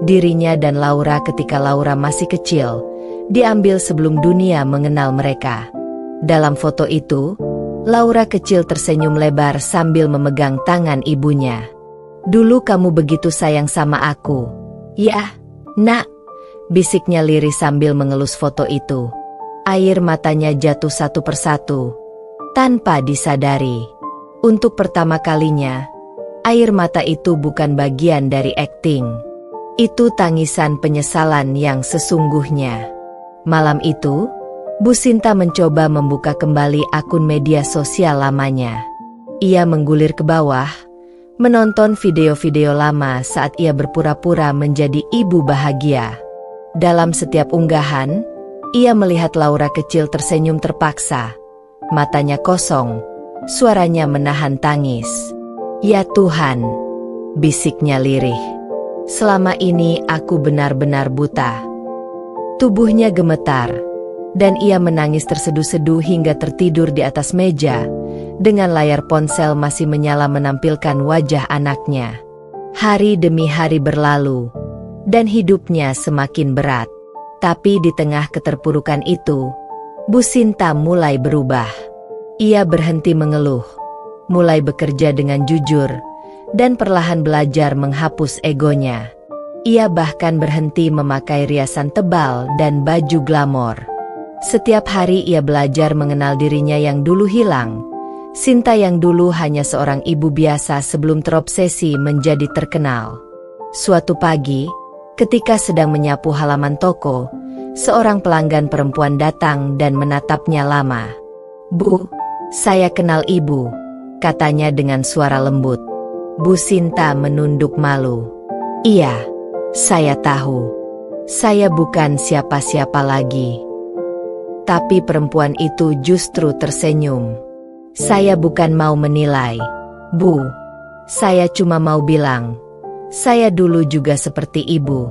dirinya dan Laura ketika Laura masih kecil, diambil sebelum dunia mengenal mereka. Dalam foto itu, Laura kecil tersenyum lebar sambil memegang tangan ibunya. "Dulu kamu begitu sayang sama aku." "Ya, Nak," bisiknya lirih sambil mengelus foto itu. Air matanya jatuh satu persatu, tanpa disadari. Untuk pertama kalinya, air mata itu bukan bagian dari akting. Itu tangisan penyesalan yang sesungguhnya. Malam itu, Bu Sinta mencoba membuka kembali akun media sosial lamanya. Ia menggulir ke bawah, menonton video-video lama saat ia berpura-pura menjadi ibu bahagia. Dalam setiap unggahan, ia melihat Laura kecil tersenyum terpaksa. Matanya kosong, suaranya menahan tangis. "Ya Tuhan," bisiknya lirih. "Selama ini aku benar-benar buta." Tubuhnya gemetar, dan ia menangis terseduh-seduh hingga tertidur di atas meja, dengan layar ponsel masih menyala menampilkan wajah anaknya. Hari demi hari berlalu, dan hidupnya semakin berat. Tapi di tengah keterpurukan itu, Bu Sinta mulai berubah. Ia berhenti mengeluh, mulai bekerja dengan jujur, dan perlahan belajar menghapus egonya. Ia bahkan berhenti memakai riasan tebal dan baju glamor. Setiap hari ia belajar mengenal dirinya yang dulu hilang, Sinta yang dulu hanya seorang ibu biasa sebelum terobsesi menjadi terkenal. Suatu pagi, ketika sedang menyapu halaman toko, seorang pelanggan perempuan datang dan menatapnya lama. "Bu, saya kenal ibu," katanya dengan suara lembut. Bu Sinta menunduk malu. "Iya, saya tahu. Saya bukan siapa-siapa lagi." Tapi perempuan itu justru tersenyum. "Saya bukan mau menilai, Bu. Saya cuma mau bilang, saya dulu juga seperti ibu.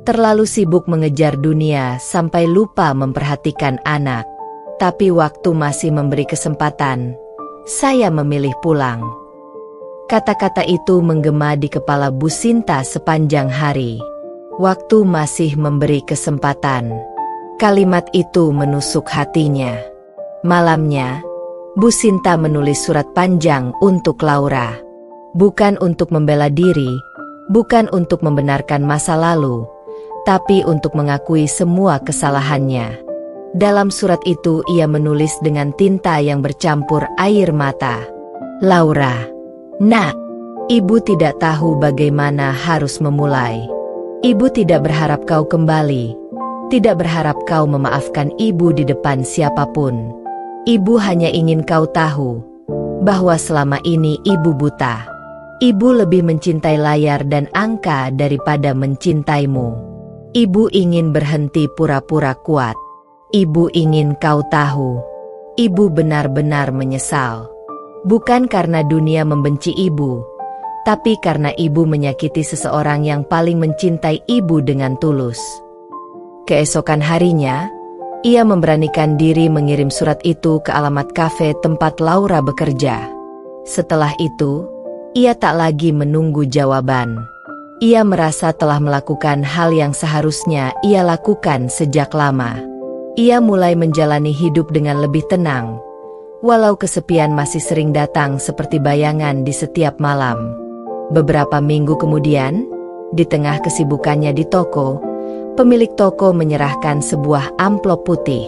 Terlalu sibuk mengejar dunia sampai lupa memperhatikan anak. Tapi waktu masih memberi kesempatan, saya memilih pulang." Kata-kata itu menggema di kepala Bu Sinta sepanjang hari. Waktu masih memberi kesempatan. Kalimat itu menusuk hatinya. Malamnya, Bu Sinta menulis surat panjang untuk Laura. Bukan untuk membela diri, bukan untuk membenarkan masa lalu, tapi untuk mengakui semua kesalahannya. Dalam surat itu ia menulis dengan tinta yang bercampur air mata. "Laura, Nak, ibu tidak tahu bagaimana harus memulai. Ibu tidak berharap kau kembali, tidak berharap kau memaafkan ibu di depan siapapun. Ibu hanya ingin kau tahu bahwa selama ini ibu buta. Ibu lebih mencintai layar dan angka daripada mencintaimu. Ibu ingin berhenti pura-pura kuat. Ibu ingin kau tahu, ibu benar-benar menyesal. Bukan karena dunia membenci ibu, tapi karena ibu menyakiti seseorang yang paling mencintai ibu dengan tulus." Keesokan harinya, ia memberanikan diri mengirim surat itu ke alamat kafe tempat Laura bekerja. Setelah itu, ia tak lagi menunggu jawaban. Ia merasa telah melakukan hal yang seharusnya ia lakukan sejak lama. Ia mulai menjalani hidup dengan lebih tenang, walau kesepian masih sering datang seperti bayangan di setiap malam. Beberapa minggu kemudian, di tengah kesibukannya di toko, pemilik toko menyerahkan sebuah amplop putih.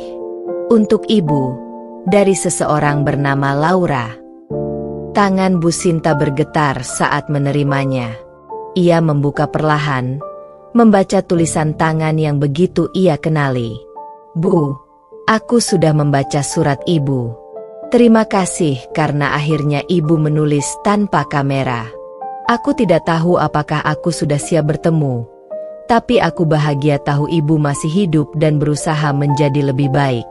"Untuk ibu, dari seseorang bernama Laura." Tangan Bu Sinta bergetar saat menerimanya. Ia membuka perlahan, membaca tulisan tangan yang begitu ia kenali. "Bu, aku sudah membaca surat ibu. Terima kasih karena akhirnya ibu menulis tanpa kamera. Aku tidak tahu apakah aku sudah siap bertemu. Tapi aku bahagia tahu ibu masih hidup dan berusaha menjadi lebih baik.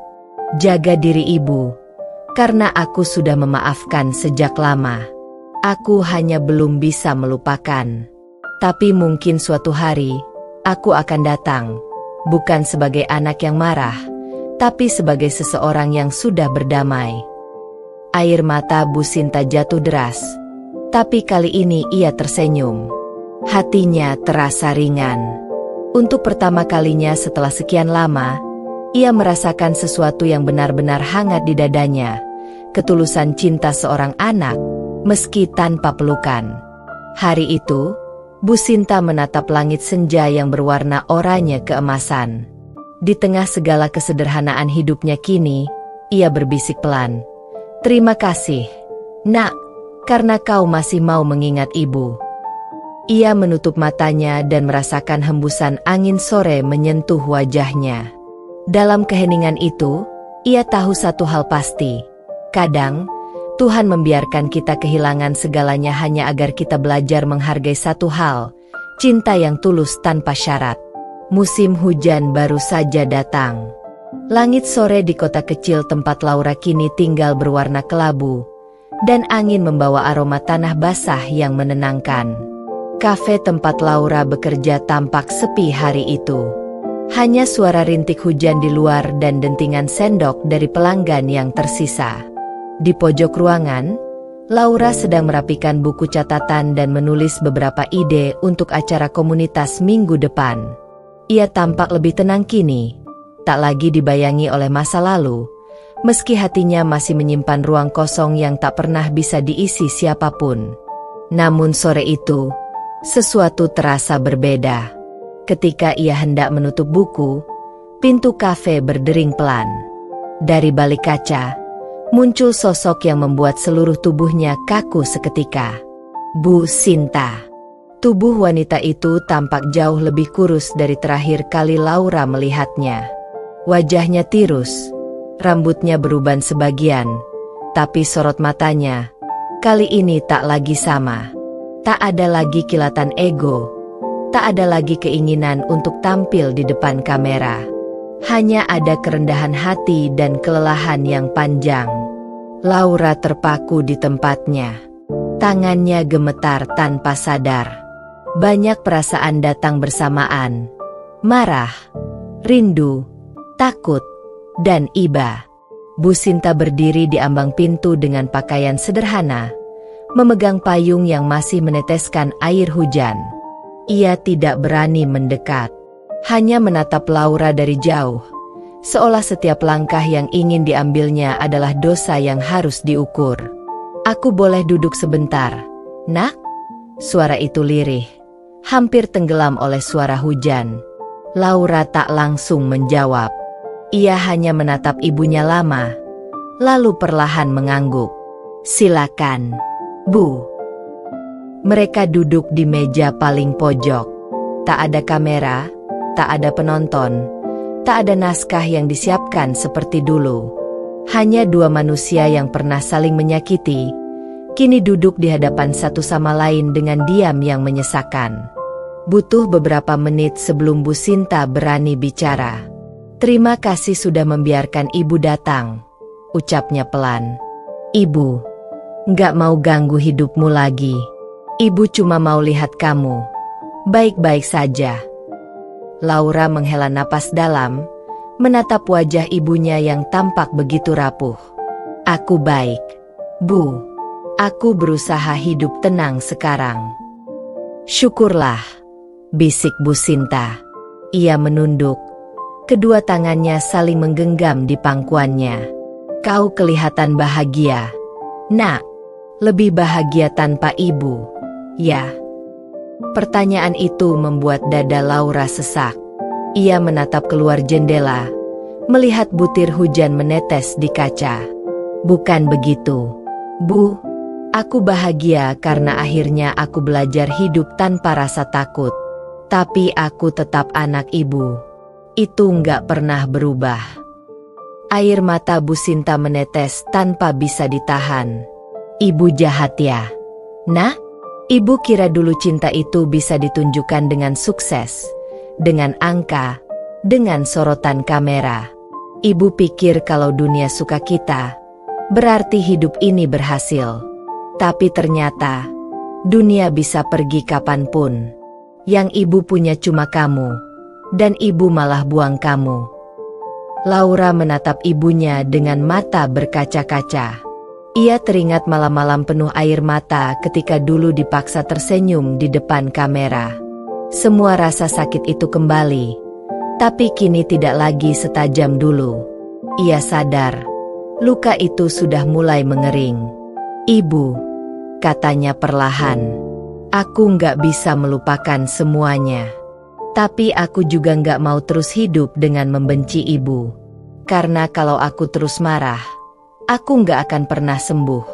Jaga diri ibu, karena aku sudah memaafkan sejak lama. Aku hanya belum bisa melupakan. Tapi mungkin suatu hari, aku akan datang, bukan sebagai anak yang marah, tapi sebagai seseorang yang sudah berdamai." Air mata Bu Sinta jatuh deras, tapi kali ini ia tersenyum. Hatinya terasa ringan. Untuk pertama kalinya setelah sekian lama, ia merasakan sesuatu yang benar-benar hangat di dadanya, ketulusan cinta seorang anak, meski tanpa pelukan. Hari itu, Bu Sinta menatap langit senja yang berwarna oranye keemasan. Di tengah segala kesederhanaan hidupnya kini, ia berbisik pelan, "Terima kasih, Nak, karena kau masih mau mengingat ibu." Ia menutup matanya dan merasakan hembusan angin sore menyentuh wajahnya. Dalam keheningan itu, ia tahu satu hal pasti. Kadang, Tuhan membiarkan kita kehilangan segalanya hanya agar kita belajar menghargai satu hal, cinta yang tulus tanpa syarat. Musim hujan baru saja datang. Langit sore di kota kecil tempat Laura kini tinggal berwarna kelabu, dan angin membawa aroma tanah basah yang menenangkan. Kafe tempat Laura bekerja tampak sepi hari itu. Hanya suara rintik hujan di luar dan dentingan sendok dari pelanggan yang tersisa. Di pojok ruangan, Laura sedang merapikan buku catatan dan menulis beberapa ide untuk acara komunitas minggu depan. Ia tampak lebih tenang kini, tak lagi dibayangi oleh masa lalu, meski hatinya masih menyimpan ruang kosong yang tak pernah bisa diisi siapapun. Namun sore itu, sesuatu terasa berbeda. Ketika ia hendak menutup buku, pintu kafe berdering pelan. Dari balik kaca, muncul sosok yang membuat seluruh tubuhnya kaku seketika. Bu Sinta. Tubuh wanita itu tampak jauh lebih kurus dari terakhir kali Laura melihatnya. Wajahnya tirus, rambutnya beruban sebagian, tapi sorot matanya kali ini tak lagi sama. Tak ada lagi kilatan ego, tak ada lagi keinginan untuk tampil di depan kamera. Hanya ada kerendahan hati dan kelelahan yang panjang. Laura terpaku di tempatnya. Tangannya gemetar tanpa sadar. Banyak perasaan datang bersamaan. Marah, rindu, takut, dan iba. Bu Sinta berdiri di ambang pintu dengan pakaian sederhana, memegang payung yang masih meneteskan air hujan. Ia tidak berani mendekat, hanya menatap Laura dari jauh, seolah setiap langkah yang ingin diambilnya adalah dosa yang harus diukur. "Aku boleh duduk sebentar, Nak?" Suara itu lirih, hampir tenggelam oleh suara hujan. Laura tak langsung menjawab. Ia hanya menatap ibunya lama, lalu perlahan mengangguk. "Silakan, Bu." Mereka duduk di meja paling pojok. Tak ada kamera, tak ada penonton, tak ada naskah yang disiapkan seperti dulu. Hanya dua manusia yang pernah saling menyakiti, kini duduk di hadapan satu sama lain dengan diam yang menyesakan. Butuh beberapa menit sebelum Bu Sinta berani bicara. "Terima kasih sudah membiarkan Ibu datang," ucapnya pelan. "Ibu, nggak mau ganggu hidupmu lagi. Ibu cuma mau lihat kamu baik-baik saja." Laura menghela napas dalam, menatap wajah ibunya yang tampak begitu rapuh. "Aku baik, Bu. Aku berusaha hidup tenang sekarang." "Syukurlah," bisik Bu Sinta. Ia menunduk, kedua tangannya saling menggenggam di pangkuannya. "Kau kelihatan bahagia, Nak. Lebih bahagia tanpa ibu, ya?" Pertanyaan itu membuat dada Laura sesak. Ia menatap keluar jendela, melihat butir hujan menetes di kaca. "Bukan begitu, Bu. Aku bahagia karena akhirnya aku belajar hidup tanpa rasa takut. Tapi aku tetap anak ibu. Itu nggak pernah berubah." Air mata Bu Sinta menetes tanpa bisa ditahan. "Ibu jahat ya, Nak? Ibu kira dulu cinta itu bisa ditunjukkan dengan sukses, dengan angka, dengan sorotan kamera. Ibu pikir kalau dunia suka kita, berarti hidup ini berhasil. Tapi ternyata, dunia bisa pergi kapanpun. Yang ibu punya cuma kamu, dan ibu malah buang kamu." Laura menatap ibunya dengan mata berkaca-kaca. Ia teringat malam-malam penuh air mata ketika dulu dipaksa tersenyum di depan kamera. Semua rasa sakit itu kembali, tapi kini tidak lagi setajam dulu. Ia sadar, luka itu sudah mulai mengering. "Ibu," katanya perlahan, "aku nggak bisa melupakan semuanya. Tapi aku juga nggak mau terus hidup dengan membenci ibu. Karena kalau aku terus marah, aku nggak akan pernah sembuh."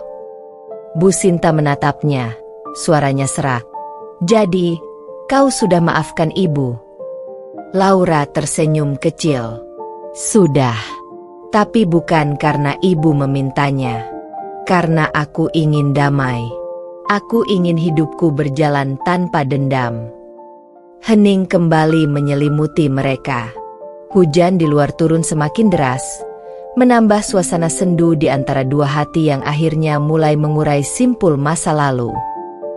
Bu Sinta menatapnya, suaranya serak. "Jadi, kau sudah maafkan ibu?" Laura tersenyum kecil. "Sudah. Tapi bukan karena ibu memintanya. Karena aku ingin damai. Aku ingin hidupku berjalan tanpa dendam." Hening kembali menyelimuti mereka. Hujan di luar turun semakin deras, menambah suasana sendu di antara dua hati yang akhirnya mulai mengurai simpul masa lalu.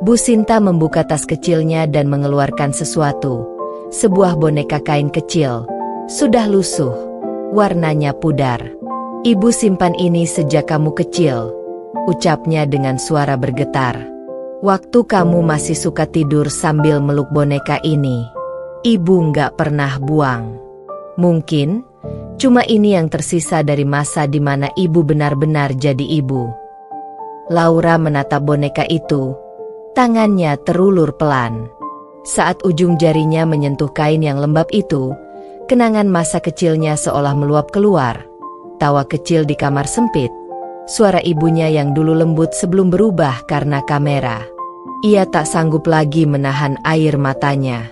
Bu Sinta membuka tas kecilnya dan mengeluarkan sesuatu. Sebuah boneka kain kecil, sudah lusuh, warnanya pudar. "Ibu simpan ini sejak kamu kecil," ucapnya dengan suara bergetar. "Waktu kamu masih suka tidur sambil meluk boneka ini. Ibu nggak pernah buang. Mungkin cuma ini yang tersisa dari masa di mana ibu benar-benar jadi ibu." Laura menatap boneka itu. Tangannya terulur pelan. Saat ujung jarinya menyentuh kain yang lembab itu, kenangan masa kecilnya seolah meluap keluar. Tawa kecil di kamar sempit. Suara ibunya yang dulu lembut sebelum berubah karena kamera. Ia tak sanggup lagi menahan air matanya.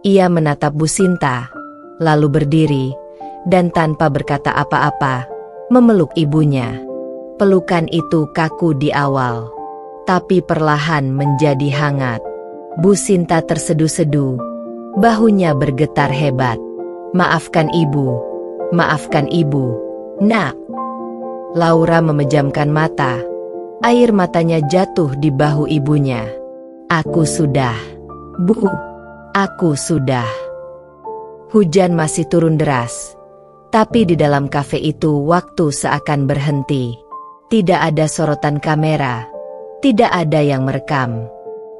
Ia menatap Bu Sinta, lalu berdiri, dan tanpa berkata apa-apa, memeluk ibunya. Pelukan itu kaku di awal, tapi perlahan menjadi hangat. Bu Sinta tersedu-sedu, bahunya bergetar hebat. Maafkan ibu, nak. Laura memejamkan mata, air matanya jatuh di bahu ibunya. Aku sudah, Bu, aku sudah. Hujan masih turun deras, tapi di dalam kafe itu waktu seakan berhenti. Tidak ada sorotan kamera, tidak ada yang merekam,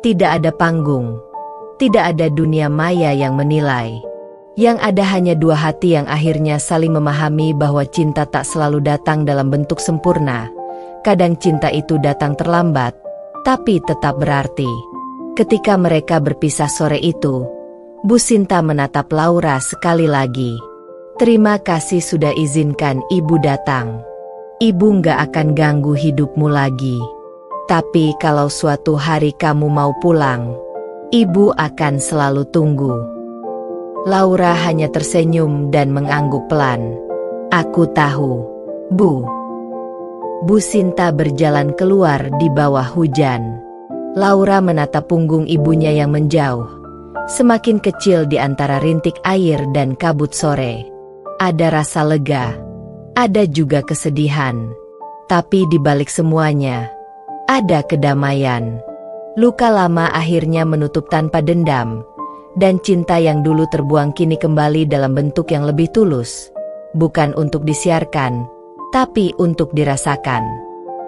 tidak ada panggung, tidak ada dunia maya yang menilai. Yang ada hanya dua hati yang akhirnya saling memahami bahwa cinta tak selalu datang dalam bentuk sempurna. Kadang cinta itu datang terlambat, tapi tetap berarti. Ketika mereka berpisah sore itu, Bu Sinta menatap Laura sekali lagi. Terima kasih sudah izinkan ibu datang. Ibu nggak akan ganggu hidupmu lagi. Tapi kalau suatu hari kamu mau pulang, ibu akan selalu tunggu. Laura hanya tersenyum dan mengangguk pelan. Aku tahu, Bu. Bu Sinta berjalan keluar di bawah hujan. Laura menatap punggung ibunya yang menjauh, semakin kecil di antara rintik air dan kabut sore. Ada rasa lega, ada juga kesedihan. Tapi di balik semuanya, ada kedamaian. Luka lama akhirnya menutup tanpa dendam, dan cinta yang dulu terbuang kini kembali dalam bentuk yang lebih tulus. Bukan untuk disiarkan, tapi untuk dirasakan.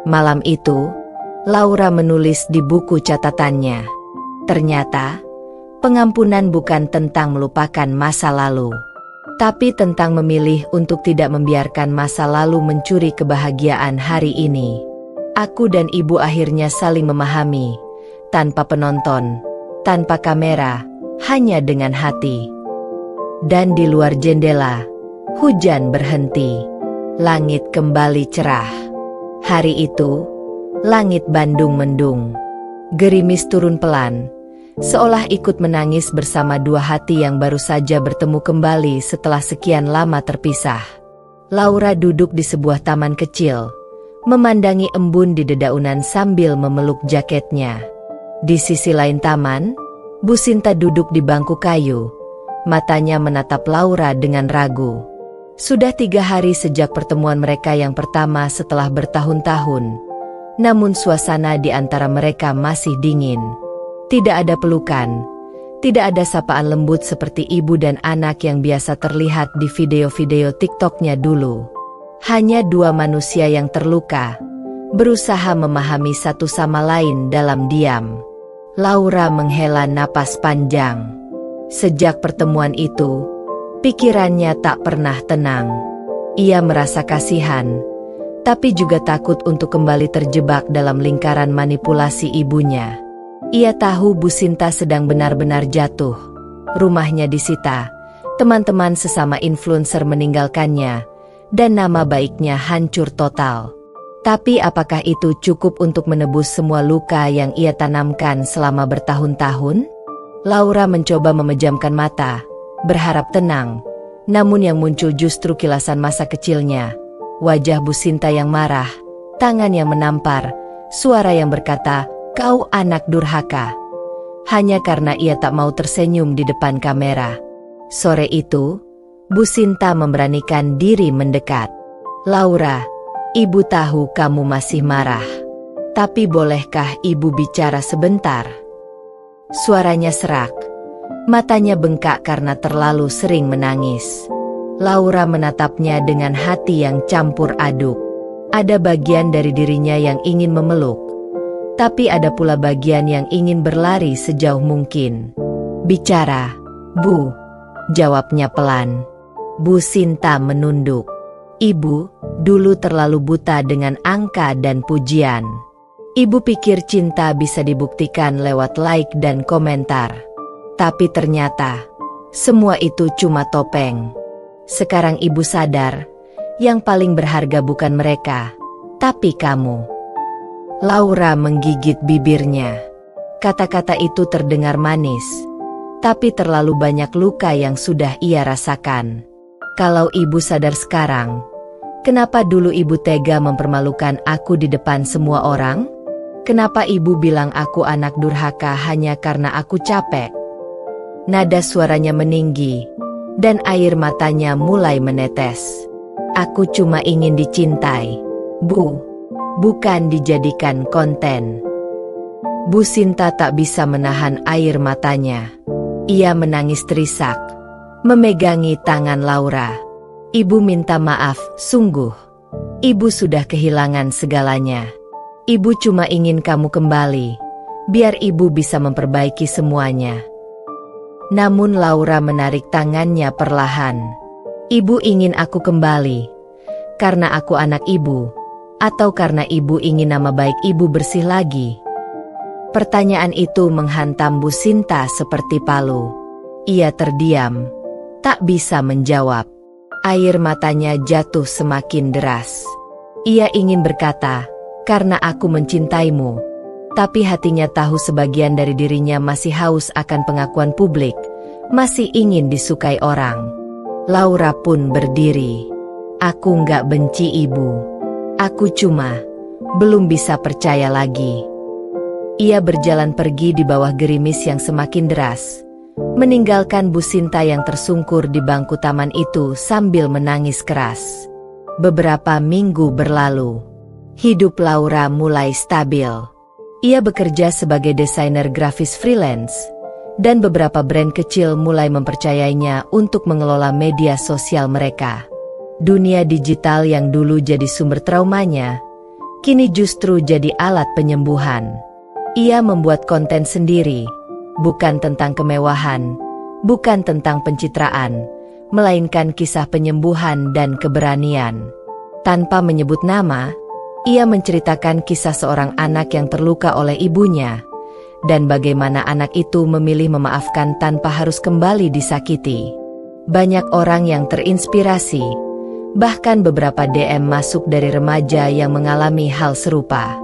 Malam itu, Laura menulis di buku catatannya. Ternyata, pengampunan bukan tentang melupakan masa lalu, tapi tentang memilih untuk tidak membiarkan masa lalu mencuri kebahagiaan hari ini. Aku dan ibu akhirnya saling memahami, tanpa penonton, tanpa kamera, hanya dengan hati. Dan di luar jendela, hujan berhenti. Langit kembali cerah. Hari itu, langit Bandung mendung. Gerimis turun pelan, seolah ikut menangis bersama dua hati yang baru saja bertemu kembali setelah sekian lama terpisah. Laura duduk di sebuah taman kecil, memandangi embun di dedaunan sambil memeluk jaketnya. Di sisi lain taman, Bu Sinta duduk di bangku kayu, matanya menatap Laura dengan ragu. Sudah 3 hari sejak pertemuan mereka yang pertama setelah bertahun-tahun, namun suasana di antara mereka masih dingin. Tidak ada pelukan, tidak ada sapaan lembut seperti ibu dan anak yang biasa terlihat di video-video TikToknya dulu. Hanya dua manusia yang terluka, berusaha memahami satu sama lain dalam diam. Laura menghela napas panjang. Sejak pertemuan itu, pikirannya tak pernah tenang. Ia merasa kasihan, tapi juga takut untuk kembali terjebak dalam lingkaran manipulasi ibunya. Ia tahu Bu Sinta sedang benar-benar jatuh. Rumahnya disita, teman-teman sesama influencer meninggalkannya, dan nama baiknya hancur total. Tapi apakah itu cukup untuk menebus semua luka yang ia tanamkan selama bertahun-tahun? Laura mencoba memejamkan mata, berharap tenang, namun yang muncul justru kilasan masa kecilnya. Wajah Bu Sinta yang marah, tangan yang menampar, suara yang berkata, "Kau anak durhaka." Hanya karena ia tak mau tersenyum di depan kamera. Sore itu, Bu Sinta memberanikan diri mendekat. "Laura, ibu tahu kamu masih marah. Tapi bolehkah ibu bicara sebentar?" Suaranya serak. Matanya bengkak karena terlalu sering menangis. Laura menatapnya dengan hati yang campur aduk. Ada bagian dari dirinya yang ingin memeluk, tapi ada pula bagian yang ingin berlari sejauh mungkin. "Bicara, Bu," jawabnya pelan. Bu Sinta menunduk. "Ibu, dulu terlalu buta dengan angka dan pujian. Ibu pikir cinta bisa dibuktikan lewat like dan komentar. Tapi ternyata, semua itu cuma topeng. Sekarang ibu sadar, yang paling berharga bukan mereka, tapi kamu." Laura menggigit bibirnya. Kata-kata itu terdengar manis, tapi terlalu banyak luka yang sudah ia rasakan. Kalau ibu sadar sekarang, kenapa dulu ibu tega mempermalukan aku di depan semua orang? Kenapa ibu bilang aku anak durhaka hanya karena aku capek? Nada suaranya meninggi, dan air matanya mulai menetes. Aku cuma ingin dicintai, Bu, bukan dijadikan konten. Bu Sinta tak bisa menahan air matanya. Ia menangis terisak, memegangi tangan Laura. Ibu minta maaf, sungguh. Ibu sudah kehilangan segalanya. Ibu cuma ingin kamu kembali, biar ibu bisa memperbaiki semuanya. Namun Laura menarik tangannya perlahan. Ibu ingin aku kembali, karena aku anak ibu, atau karena ibu ingin nama baik ibu bersih lagi? Pertanyaan itu menghantam Bu Sinta seperti palu. Ia terdiam, tak bisa menjawab. Air matanya jatuh semakin deras. Ia ingin berkata, karena aku mencintaimu. Tapi hatinya tahu sebagian dari dirinya masih haus akan pengakuan publik, masih ingin disukai orang. Laura pun berdiri. Aku nggak benci ibu. Aku cuma belum bisa percaya lagi. Ia berjalan pergi di bawah gerimis yang semakin deras, meninggalkan Bu Sinta yang tersungkur di bangku taman itu sambil menangis keras. Beberapa minggu berlalu. Hidup Laura mulai stabil. Ia bekerja sebagai desainer grafis freelance, dan beberapa brand kecil mulai mempercayainya untuk mengelola media sosial mereka. Dunia digital yang dulu jadi sumber traumanya, kini justru jadi alat penyembuhan. Ia membuat konten sendiri, bukan tentang kemewahan, bukan tentang pencitraan, melainkan kisah penyembuhan dan keberanian. Tanpa menyebut nama, ia menceritakan kisah seorang anak yang terluka oleh ibunya, dan bagaimana anak itu memilih memaafkan tanpa harus kembali disakiti. Banyak orang yang terinspirasi, bahkan beberapa DM masuk dari remaja yang mengalami hal serupa.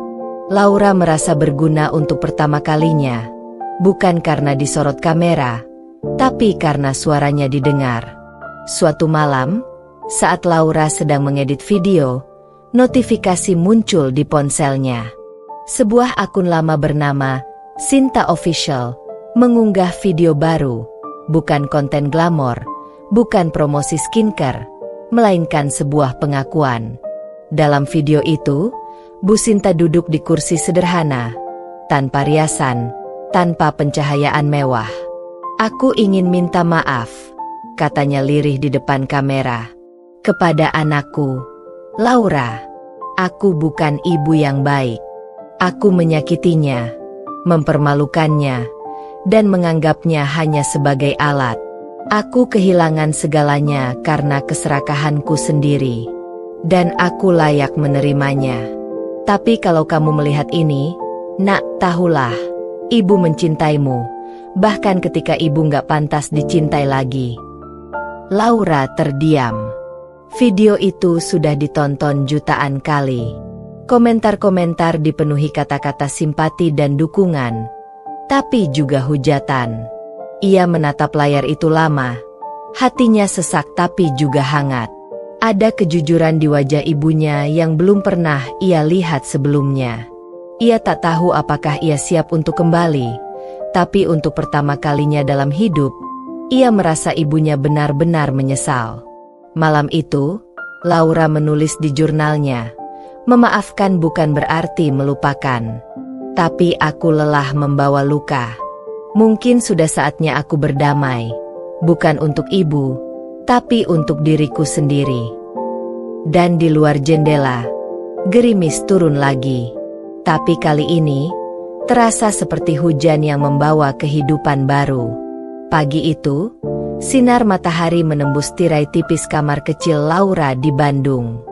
Laura merasa berguna untuk pertama kalinya, bukan karena disorot kamera, tapi karena suaranya didengar. Suatu malam, saat Laura sedang mengedit video, notifikasi muncul di ponselnya. Sebuah akun lama bernama Sinta Official mengunggah video baru, bukan konten glamor, bukan promosi skincare, melainkan sebuah pengakuan. Dalam video itu, Bu Sinta duduk di kursi sederhana, tanpa riasan, tanpa pencahayaan mewah. Aku ingin minta maaf, katanya lirih di depan kamera. Kepada anakku, Laura. Aku bukan ibu yang baik. Aku menyakitinya, mempermalukannya, dan menganggapnya hanya sebagai alat. Aku kehilangan segalanya karena keserakahanku sendiri. Dan aku layak menerimanya. Tapi kalau kamu melihat ini, nak, tahulah, ibu mencintaimu, bahkan ketika ibu nggak pantas dicintai lagi. Laura terdiam. Video itu sudah ditonton jutaan kali. Komentar-komentar dipenuhi kata-kata simpati dan dukungan, tapi juga hujatan. Ia menatap layar itu lama, hatinya sesak tapi juga hangat. Ada kejujuran di wajah ibunya yang belum pernah ia lihat sebelumnya. Ia tak tahu apakah ia siap untuk kembali, tapi untuk pertama kalinya dalam hidup, ia merasa ibunya benar-benar menyesal. Malam itu, Laura menulis di jurnalnya, "Memaafkan bukan berarti melupakan. Tapi aku lelah membawa luka. Mungkin sudah saatnya aku berdamai, bukan untuk ibu, tapi untuk diriku sendiri." Dan di luar jendela, gerimis turun lagi. Tapi kali ini, terasa seperti hujan yang membawa kehidupan baru. Pagi itu, sinar matahari menembus tirai tipis kamar kecil Laura di Bandung.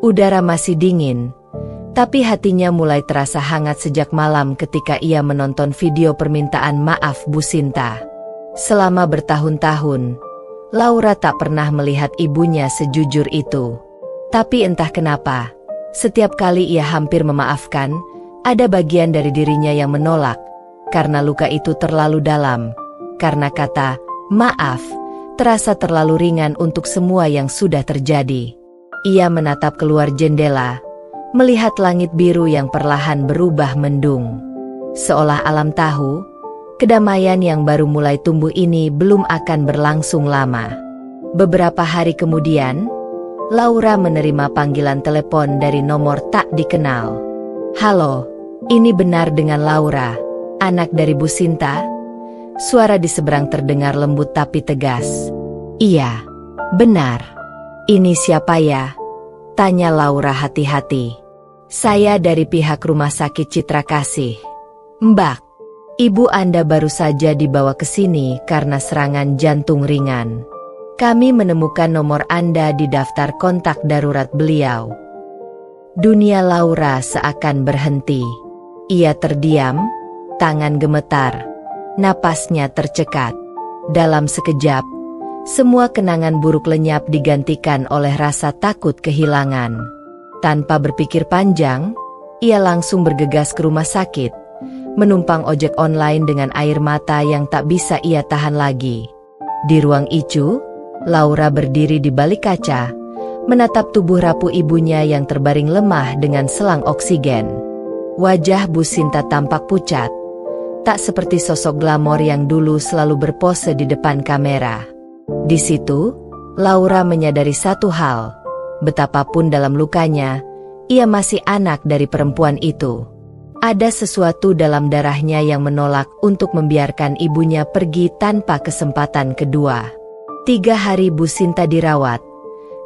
Udara masih dingin, tapi hatinya mulai terasa hangat sejak malam ketika ia menonton video permintaan maaf Bu Sinta. Selama bertahun-tahun, Laura tak pernah melihat ibunya sejujur itu. Tapi entah kenapa, setiap kali ia hampir memaafkan, ada bagian dari dirinya yang menolak, karena luka itu terlalu dalam, karena kata maaf terasa terlalu ringan untuk semua yang sudah terjadi. Ia menatap keluar jendela, melihat langit biru yang perlahan berubah mendung. Seolah alam tahu, kedamaian yang baru mulai tumbuh ini belum akan berlangsung lama. Beberapa hari kemudian, Laura menerima panggilan telepon dari nomor tak dikenal. "Halo, ini benar dengan Laura, anak dari Bu Sinta?" Suara di seberang terdengar lembut tapi tegas. "Iya, benar. Ini siapa ya?" tanya Laura hati-hati. "Saya dari pihak Rumah Sakit Citra Kasih. Mbak, ibu Anda baru saja dibawa ke sini karena serangan jantung ringan. Kami menemukan nomor Anda di daftar kontak darurat beliau." Dunia Laura seakan berhenti. Ia terdiam, tangan gemetar, napasnya tercekat. Dalam sekejap, semua kenangan buruk lenyap digantikan oleh rasa takut kehilangan. Tanpa berpikir panjang, ia langsung bergegas ke rumah sakit, menumpang ojek online dengan air mata yang tak bisa ia tahan lagi. Di ruang ICU, Laura berdiri di balik kaca, menatap tubuh rapuh ibunya yang terbaring lemah dengan selang oksigen. Wajah Bu Sinta tampak pucat, tak seperti sosok glamor yang dulu selalu berpose di depan kamera. Di situ, Laura menyadari satu hal, betapapun dalam lukanya, ia masih anak dari perempuan itu. Ada sesuatu dalam darahnya yang menolak untuk membiarkan ibunya pergi tanpa kesempatan kedua. 3 hari Bu Sinta dirawat,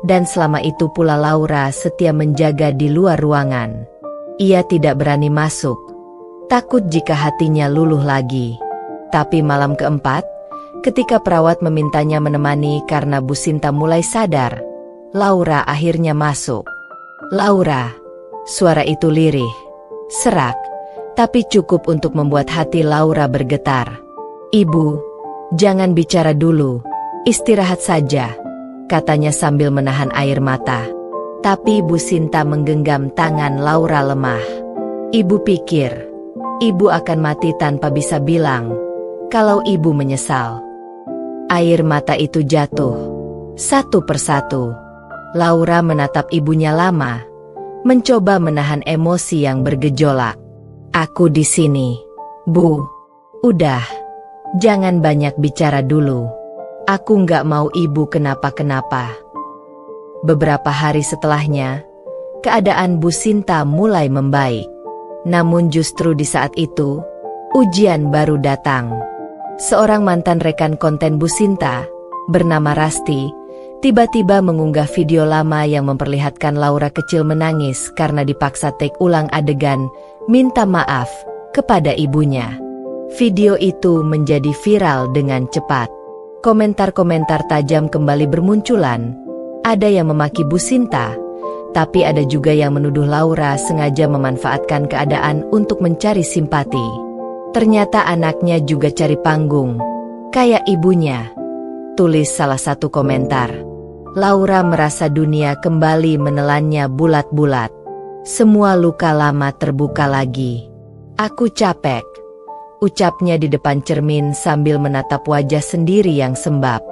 dan selama itu pula Laura setia menjaga di luar ruangan. Ia tidak berani masuk, takut jika hatinya luluh lagi. Tapi malam keempat, ketika perawat memintanya menemani karena Bu Sinta mulai sadar, Laura akhirnya masuk. "Laura," suara itu lirih, serak, tapi cukup untuk membuat hati Laura bergetar. "Ibu, jangan bicara dulu. Istirahat saja," katanya sambil menahan air mata. Tapi Bu Sinta menggenggam tangan Laura lemah. "Ibu pikir, ibu akan mati tanpa bisa bilang kalau ibu menyesal." Air mata itu jatuh, satu persatu. Laura menatap ibunya lama, mencoba menahan emosi yang bergejolak. "Aku di sini, Bu. Udah, jangan banyak bicara dulu. Aku nggak mau ibu kenapa-kenapa." Beberapa hari setelahnya, keadaan Bu Sinta mulai membaik. Namun justru di saat itu, ujian baru datang. Seorang mantan rekan konten Bu Sinta, bernama Rasti, tiba-tiba mengunggah video lama yang memperlihatkan Laura kecil menangis karena dipaksa take ulang adegan minta maaf kepada ibunya. Video itu menjadi viral dengan cepat. Komentar-komentar tajam kembali bermunculan. Ada yang memaki Bu Sinta, tapi ada juga yang menuduh Laura sengaja memanfaatkan keadaan untuk mencari simpati. Ternyata anaknya juga cari panggung, kayak ibunya, tulis salah satu komentar. Laura merasa dunia kembali menelannya bulat-bulat. Semua luka lama terbuka lagi. "Aku capek," ucapnya di depan cermin sambil menatap wajah sendiri yang sembab.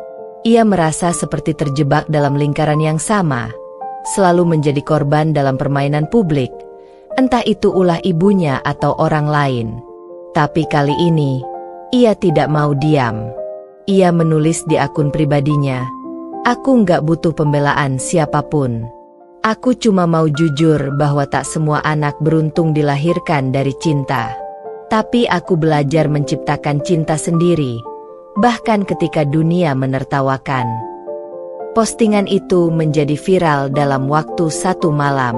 Ia merasa seperti terjebak dalam lingkaran yang sama, selalu menjadi korban dalam permainan publik, entah itu ulah ibunya atau orang lain. Tapi kali ini, ia tidak mau diam. Ia menulis di akun pribadinya, "Aku nggak butuh pembelaan siapapun. Aku cuma mau jujur bahwa tak semua anak beruntung dilahirkan dari cinta. Tapi aku belajar menciptakan cinta sendiri, bahkan ketika dunia menertawakan." Postingan itu menjadi viral dalam waktu 1 malam.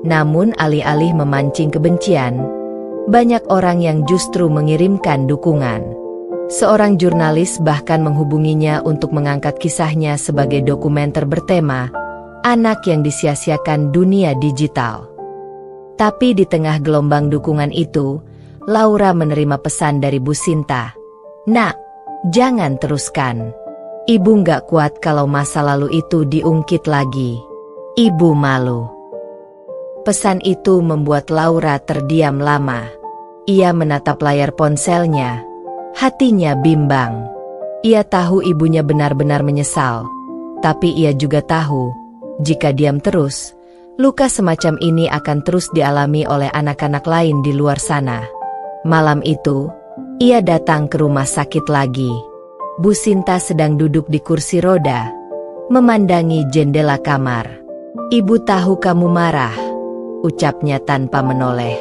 Namun alih-alih memancing kebencian, banyak orang yang justru mengirimkan dukungan. Seorang jurnalis bahkan menghubunginya untuk mengangkat kisahnya sebagai dokumenter bertema anak yang disia-siakan dunia digital. Tapi di tengah gelombang dukungan itu, Laura menerima pesan dari Bu Sinta. "Nak, jangan teruskan. Ibu nggak kuat kalau masa lalu itu diungkit lagi. Ibu malu." Pesan itu membuat Laura terdiam lama. Ia menatap layar ponselnya, hatinya bimbang. Ia tahu ibunya benar-benar menyesal, tapi ia juga tahu, jika diam terus, luka semacam ini akan terus dialami oleh anak-anak lain di luar sana. Malam itu, ia datang ke rumah sakit lagi. Bu Sinta sedang duduk di kursi roda, memandangi jendela kamar. "Ibu tahu kamu marah," ucapnya tanpa menoleh.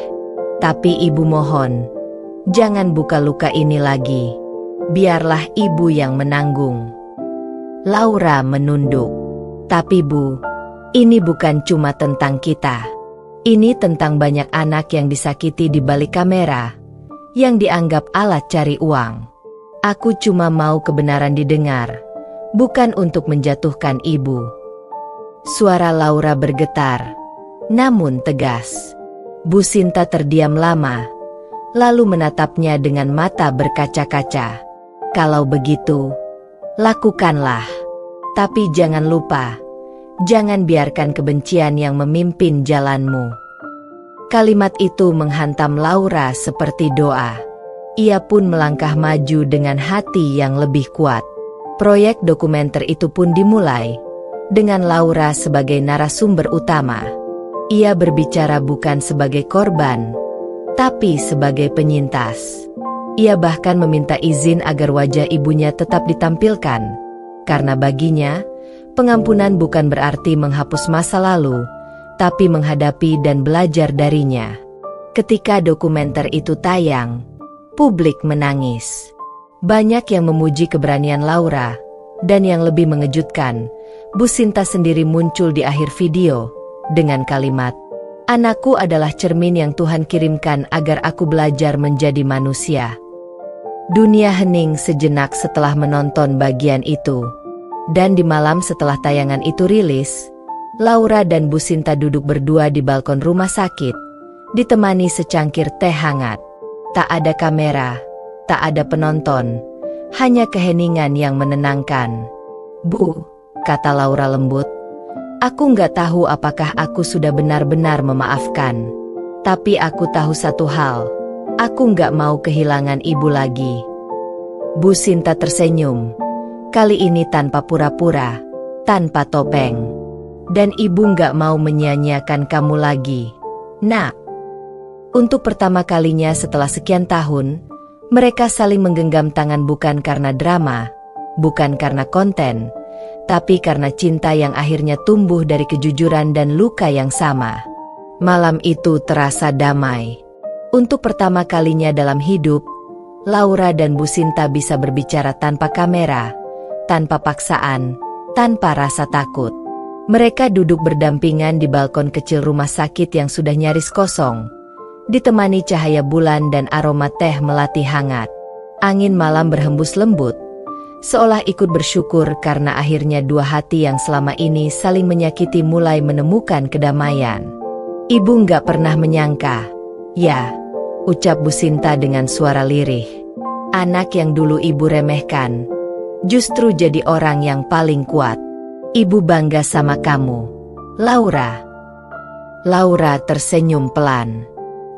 "Tapi ibu mohon, jangan buka luka ini lagi. Biarlah ibu yang menanggung." Laura menunduk. "Tapi Bu, ini bukan cuma tentang kita. Ini tentang banyak anak yang disakiti di balik kamera, yang dianggap alat cari uang. Aku cuma mau kebenaran didengar, bukan untuk menjatuhkan ibu." Suara Laura bergetar, namun tegas. Bu Sinta terdiam lama, lalu menatapnya dengan mata berkaca-kaca. "Kalau begitu, lakukanlah. Tapi jangan lupa, jangan biarkan kebencian yang memimpin jalanmu." Kalimat itu menghantam Laura seperti doa. Ia pun melangkah maju dengan hati yang lebih kuat. Proyek dokumenter itu pun dimulai, dengan Laura sebagai narasumber utama. Ia berbicara bukan sebagai korban, tapi sebagai penyintas. Ia bahkan meminta izin agar wajah ibunya tetap ditampilkan, karena baginya, pengampunan bukan berarti menghapus masa lalu, tapi menghadapi dan belajar darinya. Ketika dokumenter itu tayang, publik menangis. Banyak yang memuji keberanian Laura, dan yang lebih mengejutkan, Bu Sinta sendiri muncul di akhir video, dengan kalimat, "Anakku adalah cermin yang Tuhan kirimkan agar aku belajar menjadi manusia." Dunia hening sejenak setelah menonton bagian itu. Dan di malam setelah tayangan itu rilis, Laura dan Bu Sinta duduk berdua di balkon rumah sakit, ditemani secangkir teh hangat. Tak ada kamera, tak ada penonton, hanya keheningan yang menenangkan. "Bu," kata Laura lembut, "aku nggak tahu apakah aku sudah benar-benar memaafkan. Tapi aku tahu satu hal, aku nggak mau kehilangan ibu lagi." Bu Sinta tersenyum, kali ini tanpa pura-pura, tanpa topeng. "Dan ibu nggak mau menyia-nyiakan kamu lagi, Nak." Untuk pertama kalinya setelah sekian tahun, mereka saling menggenggam tangan bukan karena drama, bukan karena konten, tapi karena cinta yang akhirnya tumbuh dari kejujuran dan luka yang sama. Malam itu terasa damai. Untuk pertama kalinya dalam hidup, Laura dan Bu Sinta bisa berbicara tanpa kamera, tanpa paksaan, tanpa rasa takut. Mereka duduk berdampingan di balkon kecil rumah sakit yang sudah nyaris kosong, ditemani cahaya bulan dan aroma teh melati hangat. Angin malam berhembus lembut, seolah ikut bersyukur karena akhirnya dua hati yang selama ini saling menyakiti mulai menemukan kedamaian. "Ibu nggak pernah menyangka." "Ya," ucap Bu Sinta dengan suara lirih. "Anak yang dulu ibu remehkan, justru jadi orang yang paling kuat. Ibu bangga sama kamu, Laura." Laura tersenyum pelan.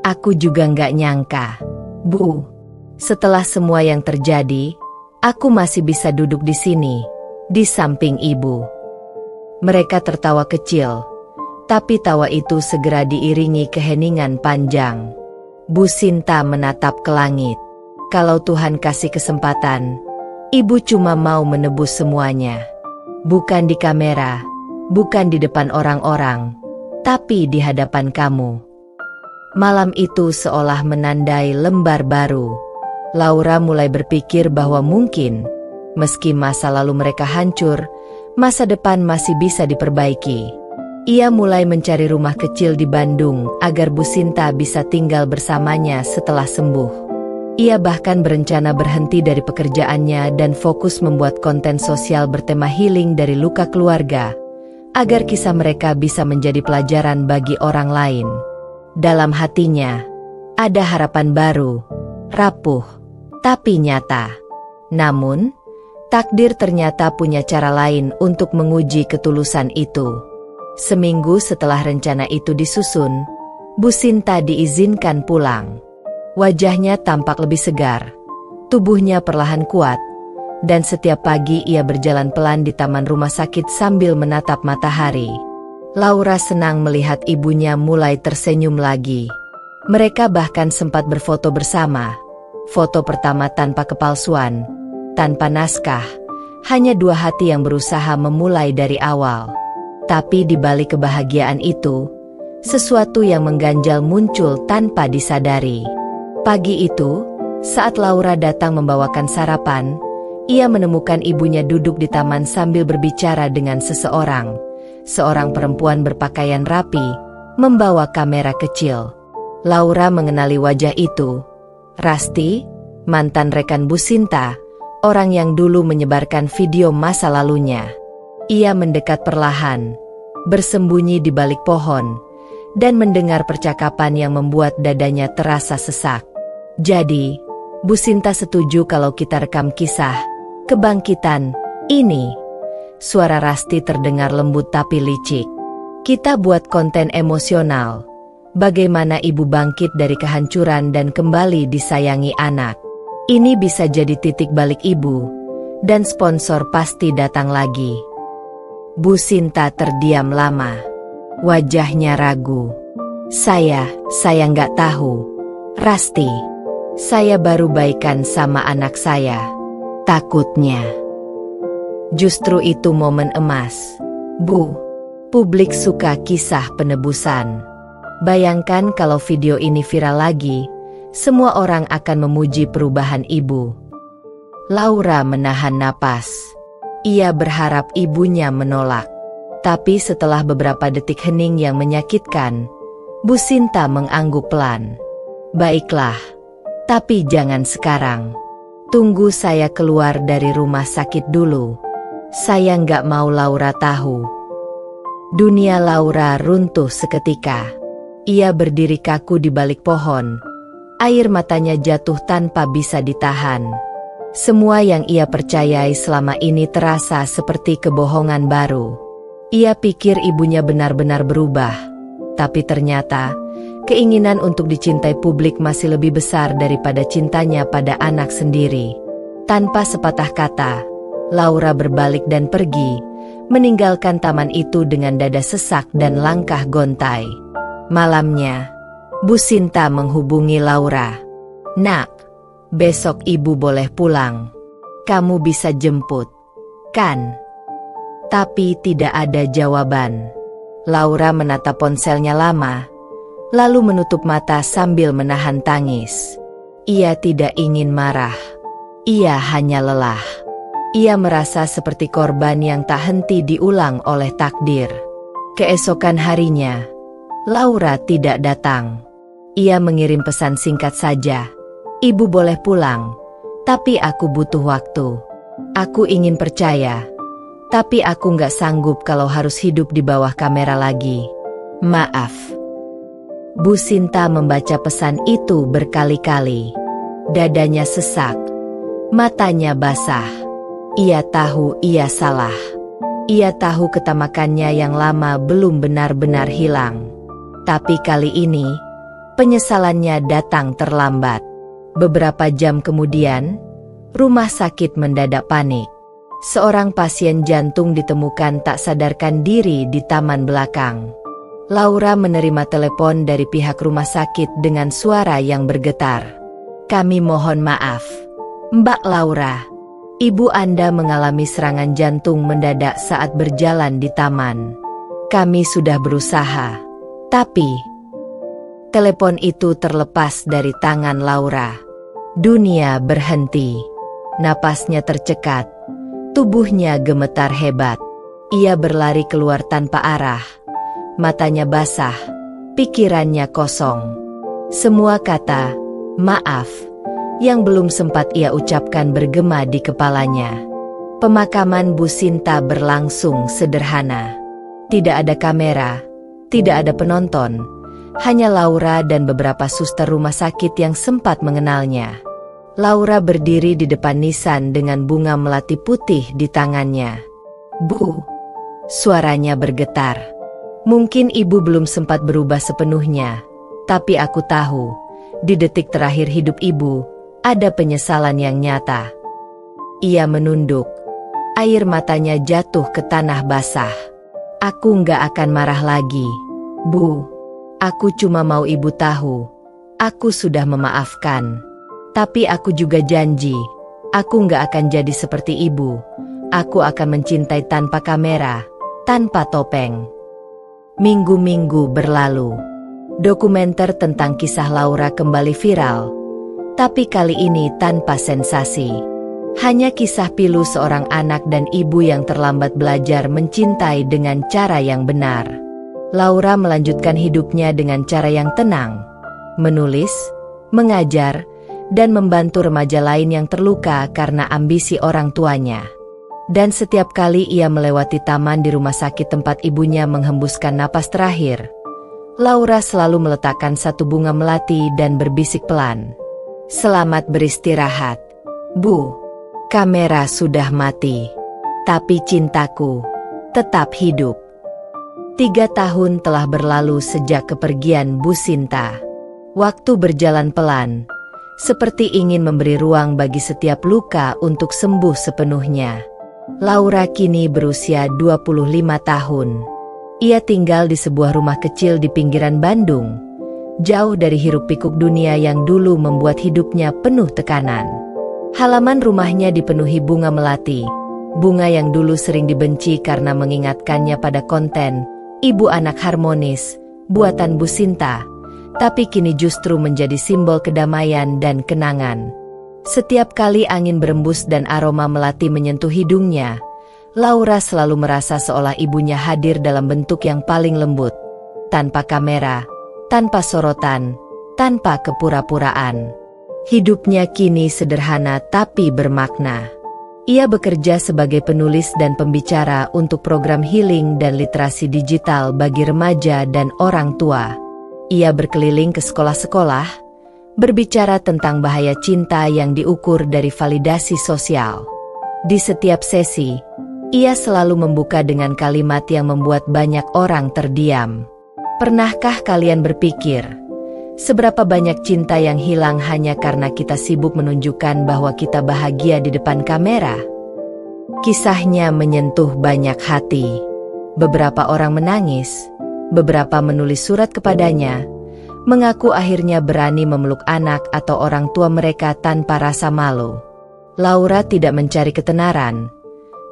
"Aku juga nggak nyangka, Bu. Setelah semua yang terjadi, aku masih bisa duduk di sini, di samping ibu." Mereka tertawa kecil, tapi tawa itu segera diiringi keheningan panjang. Bu Sinta menatap ke langit. Kalau Tuhan kasih kesempatan, ibu cuma mau menebus semuanya. Bukan di kamera, bukan di depan orang-orang, tapi di hadapan kamu. Malam itu seolah menandai lembar baru. Laura mulai berpikir bahwa mungkin, meski masa lalu mereka hancur, masa depan masih bisa diperbaiki. Ia mulai mencari rumah kecil di Bandung agar Bu Sinta bisa tinggal bersamanya setelah sembuh. Ia bahkan berencana berhenti dari pekerjaannya dan fokus membuat konten sosial bertema healing dari luka keluarga, agar kisah mereka bisa menjadi pelajaran bagi orang lain. Dalam hatinya, ada harapan baru, rapuh, tapi nyata. Namun, takdir ternyata punya cara lain untuk menguji ketulusan itu. Seminggu setelah rencana itu disusun, Bu Sinta diizinkan pulang. Wajahnya tampak lebih segar, tubuhnya perlahan kuat, Dan setiap pagi ia berjalan pelan di taman rumah sakit sambil menatap matahari. Laura senang melihat ibunya mulai tersenyum lagi. Mereka bahkan sempat berfoto bersama. Foto pertama tanpa kepalsuan, tanpa naskah, hanya dua hati yang berusaha memulai dari awal. Tapi di balik kebahagiaan itu, sesuatu yang mengganjal muncul tanpa disadari. Pagi itu, saat Laura datang membawakan sarapan, ia menemukan ibunya duduk di taman sambil berbicara dengan seseorang. Seorang perempuan berpakaian rapi, membawa kamera kecil. Laura mengenali wajah itu. Rasti, mantan rekan Bu Sinta, orang yang dulu menyebarkan video masa lalunya. Ia mendekat perlahan, bersembunyi di balik pohon, dan mendengar percakapan yang membuat dadanya terasa sesak. Jadi, Bu Sinta setuju kalau kita rekam kisah kebangkitan ini. Suara Rasti terdengar lembut tapi licik. Kita buat konten emosional. Bagaimana ibu bangkit dari kehancuran dan kembali disayangi anak. Ini bisa jadi titik balik ibu. Dan sponsor pasti datang lagi. Bu Sinta terdiam lama. Wajahnya ragu. Saya nggak tahu. Rasti, saya baru baikan sama anak saya. Takutnya. Justru itu momen emas. Bu, publik suka kisah penebusan. Bayangkan kalau video ini viral lagi, semua orang akan memuji perubahan ibu. Laura menahan napas. Ia berharap ibunya menolak. Tapi setelah beberapa detik hening yang menyakitkan, Bu Sinta mengangguk pelan. Baiklah, tapi jangan sekarang. Tunggu saya keluar dari rumah sakit dulu. Saya nggak mau Laura tahu. Dunia Laura runtuh seketika. Ia berdiri kaku di balik pohon. Air matanya jatuh tanpa bisa ditahan. Semua yang ia percayai selama ini terasa seperti kebohongan baru. Ia pikir ibunya benar-benar berubah. Tapi ternyata, keinginan untuk dicintai publik masih lebih besar daripada cintanya pada anak sendiri. Tanpa sepatah kata, Laura berbalik dan pergi, meninggalkan taman itu dengan dada sesak dan langkah gontai. Malamnya, Bu Sinta menghubungi Laura. Nak, besok ibu boleh pulang. Kamu bisa jemput, kan? Tapi tidak ada jawaban. Laura menatap ponselnya lama, lalu menutup mata sambil menahan tangis. Ia tidak ingin marah. Ia hanya lelah. Ia merasa seperti korban yang tak henti diulang oleh takdir. Keesokan harinya, Laura tidak datang. Ia mengirim pesan singkat saja. Ibu boleh pulang, tapi aku butuh waktu. Aku ingin percaya, tapi aku nggak sanggup kalau harus hidup di bawah kamera lagi. Maaf. Bu Sinta membaca pesan itu berkali-kali. Dadanya sesak. Matanya basah. Ia tahu ia salah. Ia tahu ketamakannya yang lama belum benar-benar hilang. Tapi kali ini, penyesalannya datang terlambat. Beberapa jam kemudian, rumah sakit mendadak panik. Seorang pasien jantung ditemukan tak sadarkan diri di taman belakang. Laura menerima telepon dari pihak rumah sakit dengan suara yang bergetar. Kami mohon maaf, Mbak Laura. Ibu Anda mengalami serangan jantung mendadak saat berjalan di taman. Kami sudah berusaha, tapi telepon itu terlepas dari tangan Laura. Dunia berhenti. Napasnya tercekat. Tubuhnya gemetar hebat. Ia berlari keluar tanpa arah. Matanya basah. Pikirannya kosong. Semua kata maaf yang belum sempat ia ucapkan bergema di kepalanya. Pemakaman Bu Sinta berlangsung sederhana. Tidak ada kamera, tidak ada penonton, hanya Laura dan beberapa suster rumah sakit yang sempat mengenalnya. Laura berdiri di depan nisan dengan bunga melati putih di tangannya. Bu, suaranya bergetar. Mungkin ibu belum sempat berubah sepenuhnya, tapi aku tahu, di detik terakhir hidup ibu, ada penyesalan yang nyata. Ia menunduk. Air matanya jatuh ke tanah basah. Aku nggak akan marah lagi, Bu. Aku cuma mau ibu tahu. Aku sudah memaafkan. Tapi aku juga janji, aku nggak akan jadi seperti ibu. Aku akan mencintai tanpa kamera, tanpa topeng. Minggu-minggu berlalu. Dokumenter tentang kisah Laura kembali viral. Tapi kali ini tanpa sensasi. Hanya kisah pilu seorang anak dan ibu yang terlambat belajar mencintai dengan cara yang benar. Laura melanjutkan hidupnya dengan cara yang tenang. Menulis, mengajar, dan membantu remaja lain yang terluka karena ambisi orang tuanya. Dan setiap kali ia melewati taman di rumah sakit tempat ibunya menghembuskan napas terakhir, Laura selalu meletakkan satu bunga melati dan berbisik pelan. Selamat beristirahat, Bu. Kamera sudah mati, tapi cintaku tetap hidup. 3 tahun telah berlalu sejak kepergian Bu Sinta. Waktu berjalan pelan, seperti ingin memberi ruang bagi setiap luka untuk sembuh sepenuhnya. Laura kini berusia 25 tahun. Ia tinggal di sebuah rumah kecil di pinggiran Bandung, jauh dari hiruk-pikuk dunia yang dulu membuat hidupnya penuh tekanan. Halaman rumahnya dipenuhi bunga melati, bunga yang dulu sering dibenci karena mengingatkannya pada konten ibu anak harmonis, buatan Bu Sinta, tapi kini justru menjadi simbol kedamaian dan kenangan. Setiap kali angin berembus dan aroma melati menyentuh hidungnya, Laura selalu merasa seolah ibunya hadir dalam bentuk yang paling lembut, tanpa kamera, tanpa sorotan, tanpa kepura-puraan. Hidupnya kini sederhana tapi bermakna. Ia bekerja sebagai penulis dan pembicara untuk program healing dan literasi digital bagi remaja dan orang tua. Ia berkeliling ke sekolah-sekolah, berbicara tentang bahaya cinta yang diukur dari validasi sosial. Di setiap sesi, ia selalu membuka dengan kalimat yang membuat banyak orang terdiam. Pernahkah kalian berpikir, seberapa banyak cinta yang hilang hanya karena kita sibuk menunjukkan bahwa kita bahagia di depan kamera? Kisahnya menyentuh banyak hati. Beberapa orang menangis, beberapa menulis surat kepadanya, mengaku akhirnya berani memeluk anak atau orang tua mereka tanpa rasa malu. Laura tidak mencari ketenaran,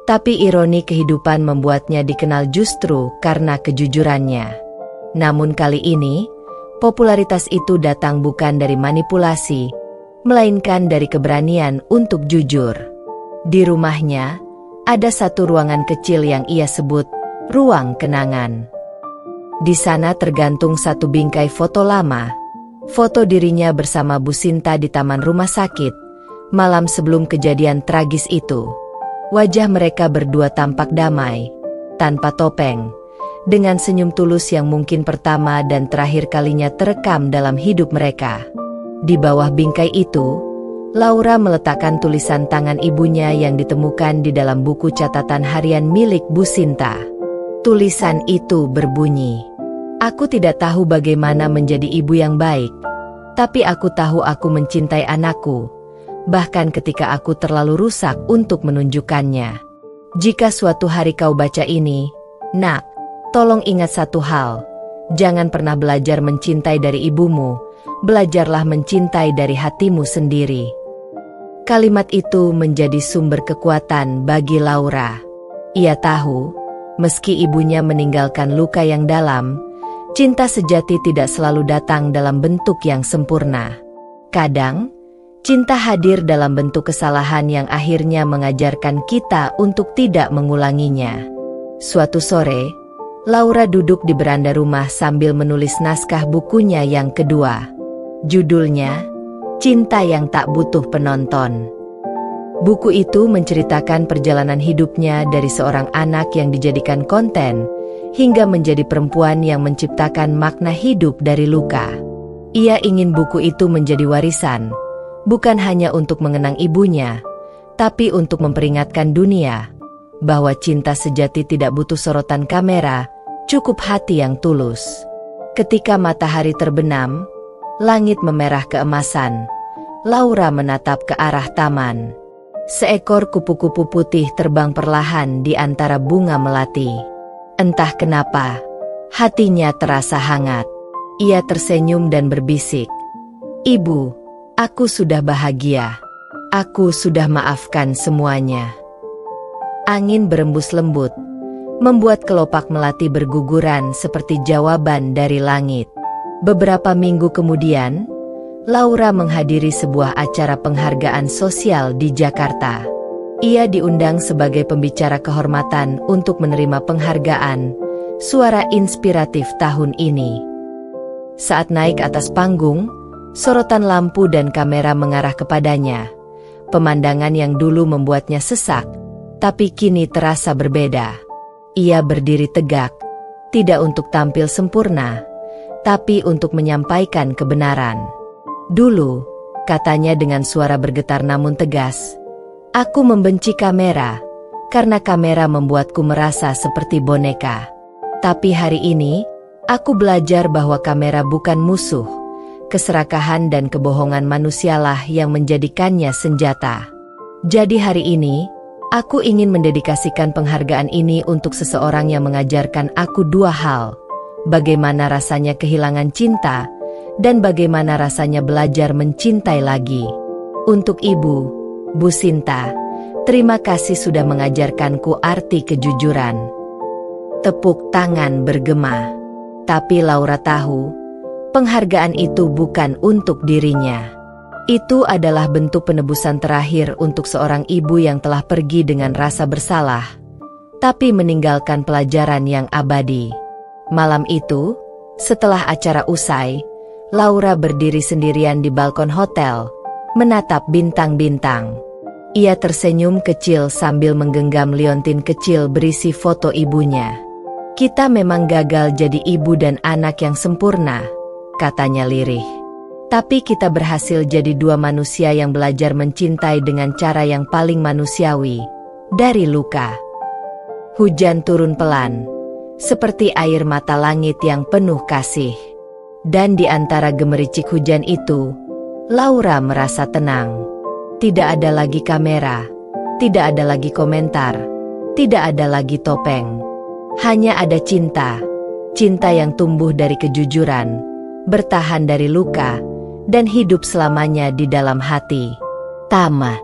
tapi ironi kehidupan membuatnya dikenal justru karena kejujurannya. Namun kali ini, popularitas itu datang bukan dari manipulasi, melainkan dari keberanian untuk jujur. Di rumahnya, ada satu ruangan kecil yang ia sebut ruang kenangan. Di sana tergantung satu bingkai foto lama, foto dirinya bersama Bu Sinta di taman rumah sakit, malam sebelum kejadian tragis itu. Wajah mereka berdua tampak damai, tanpa topeng, dengan senyum tulus yang mungkin pertama dan terakhir kalinya terekam dalam hidup mereka. Di bawah bingkai itu, Laura meletakkan tulisan tangan ibunya yang ditemukan di dalam buku catatan harian milik Bu Sinta. Tulisan itu berbunyi, "Aku tidak tahu bagaimana menjadi ibu yang baik, tapi aku tahu aku mencintai anakku, bahkan ketika aku terlalu rusak untuk menunjukkannya. Jika suatu hari kau baca ini, Nak, tolong ingat satu hal, jangan pernah belajar mencintai dari ibumu, belajarlah mencintai dari hatimu sendiri." Kalimat itu menjadi sumber kekuatan bagi Laura. Ia tahu, meski ibunya meninggalkan luka yang dalam, cinta sejati tidak selalu datang dalam bentuk yang sempurna. Kadang, cinta hadir dalam bentuk kesalahan yang akhirnya mengajarkan kita untuk tidak mengulanginya. Suatu sore, Laura duduk di beranda rumah sambil menulis naskah bukunya yang kedua. Judulnya, Cinta yang Tak Butuh Penonton. Buku itu menceritakan perjalanan hidupnya dari seorang anak yang dijadikan konten, hingga menjadi perempuan yang menciptakan makna hidup dari luka. Ia ingin buku itu menjadi warisan, bukan hanya untuk mengenang ibunya, tapi untuk memperingatkan dunia bahwa cinta sejati tidak butuh sorotan kamera, cukup hati yang tulus. Ketika matahari terbenam, langit memerah keemasan, Laura menatap ke arah taman. Seekor kupu-kupu putih terbang perlahan di antara bunga melati. Entah kenapa, hatinya terasa hangat. Ia tersenyum dan berbisik, "Ibu, aku sudah bahagia. Aku sudah maafkan semuanya." Angin berembus lembut, membuat kelopak melati berguguran seperti jawaban dari langit. Beberapa minggu kemudian, Laura menghadiri sebuah acara penghargaan sosial di Jakarta. Ia diundang sebagai pembicara kehormatan untuk menerima penghargaan Suara Inspiratif tahun ini. Saat naik atas panggung, sorotan lampu dan kamera mengarah kepadanya. Pemandangan yang dulu membuatnya sesak, tapi kini terasa berbeda. Ia berdiri tegak, tidak untuk tampil sempurna, tapi untuk menyampaikan kebenaran. "Dulu," katanya dengan suara bergetar namun tegas, "aku membenci kamera, karena kamera membuatku merasa seperti boneka. Tapi hari ini, aku belajar bahwa kamera bukan musuh. Keserakahan dan kebohongan manusialah yang menjadikannya senjata. Jadi hari ini, aku ingin mendedikasikan penghargaan ini untuk seseorang yang mengajarkan aku dua hal. Bagaimana rasanya kehilangan cinta, dan bagaimana rasanya belajar mencintai lagi. Untuk Ibu, Bu Sinta, terima kasih sudah mengajarkanku arti kejujuran." Tepuk tangan bergema. Tapi Laura tahu, penghargaan itu bukan untuk dirinya. Itu adalah bentuk penebusan terakhir untuk seorang ibu yang telah pergi dengan rasa bersalah, tapi meninggalkan pelajaran yang abadi. Malam itu, setelah acara usai, Laura berdiri sendirian di balkon hotel, menatap bintang-bintang. Ia tersenyum kecil sambil menggenggam liontin kecil berisi foto ibunya. "Kita memang gagal jadi ibu dan anak yang sempurna," katanya lirih. "Tapi kita berhasil jadi dua manusia yang belajar mencintai dengan cara yang paling manusiawi, dari luka." Hujan turun pelan, seperti air mata langit yang penuh kasih. Dan di antara gemericik hujan itu, Laura merasa tenang. Tidak ada lagi kamera, tidak ada lagi komentar, tidak ada lagi topeng. Hanya ada cinta, cinta yang tumbuh dari kejujuran, bertahan dari luka, dan hidup selamanya di dalam hati. Tamat.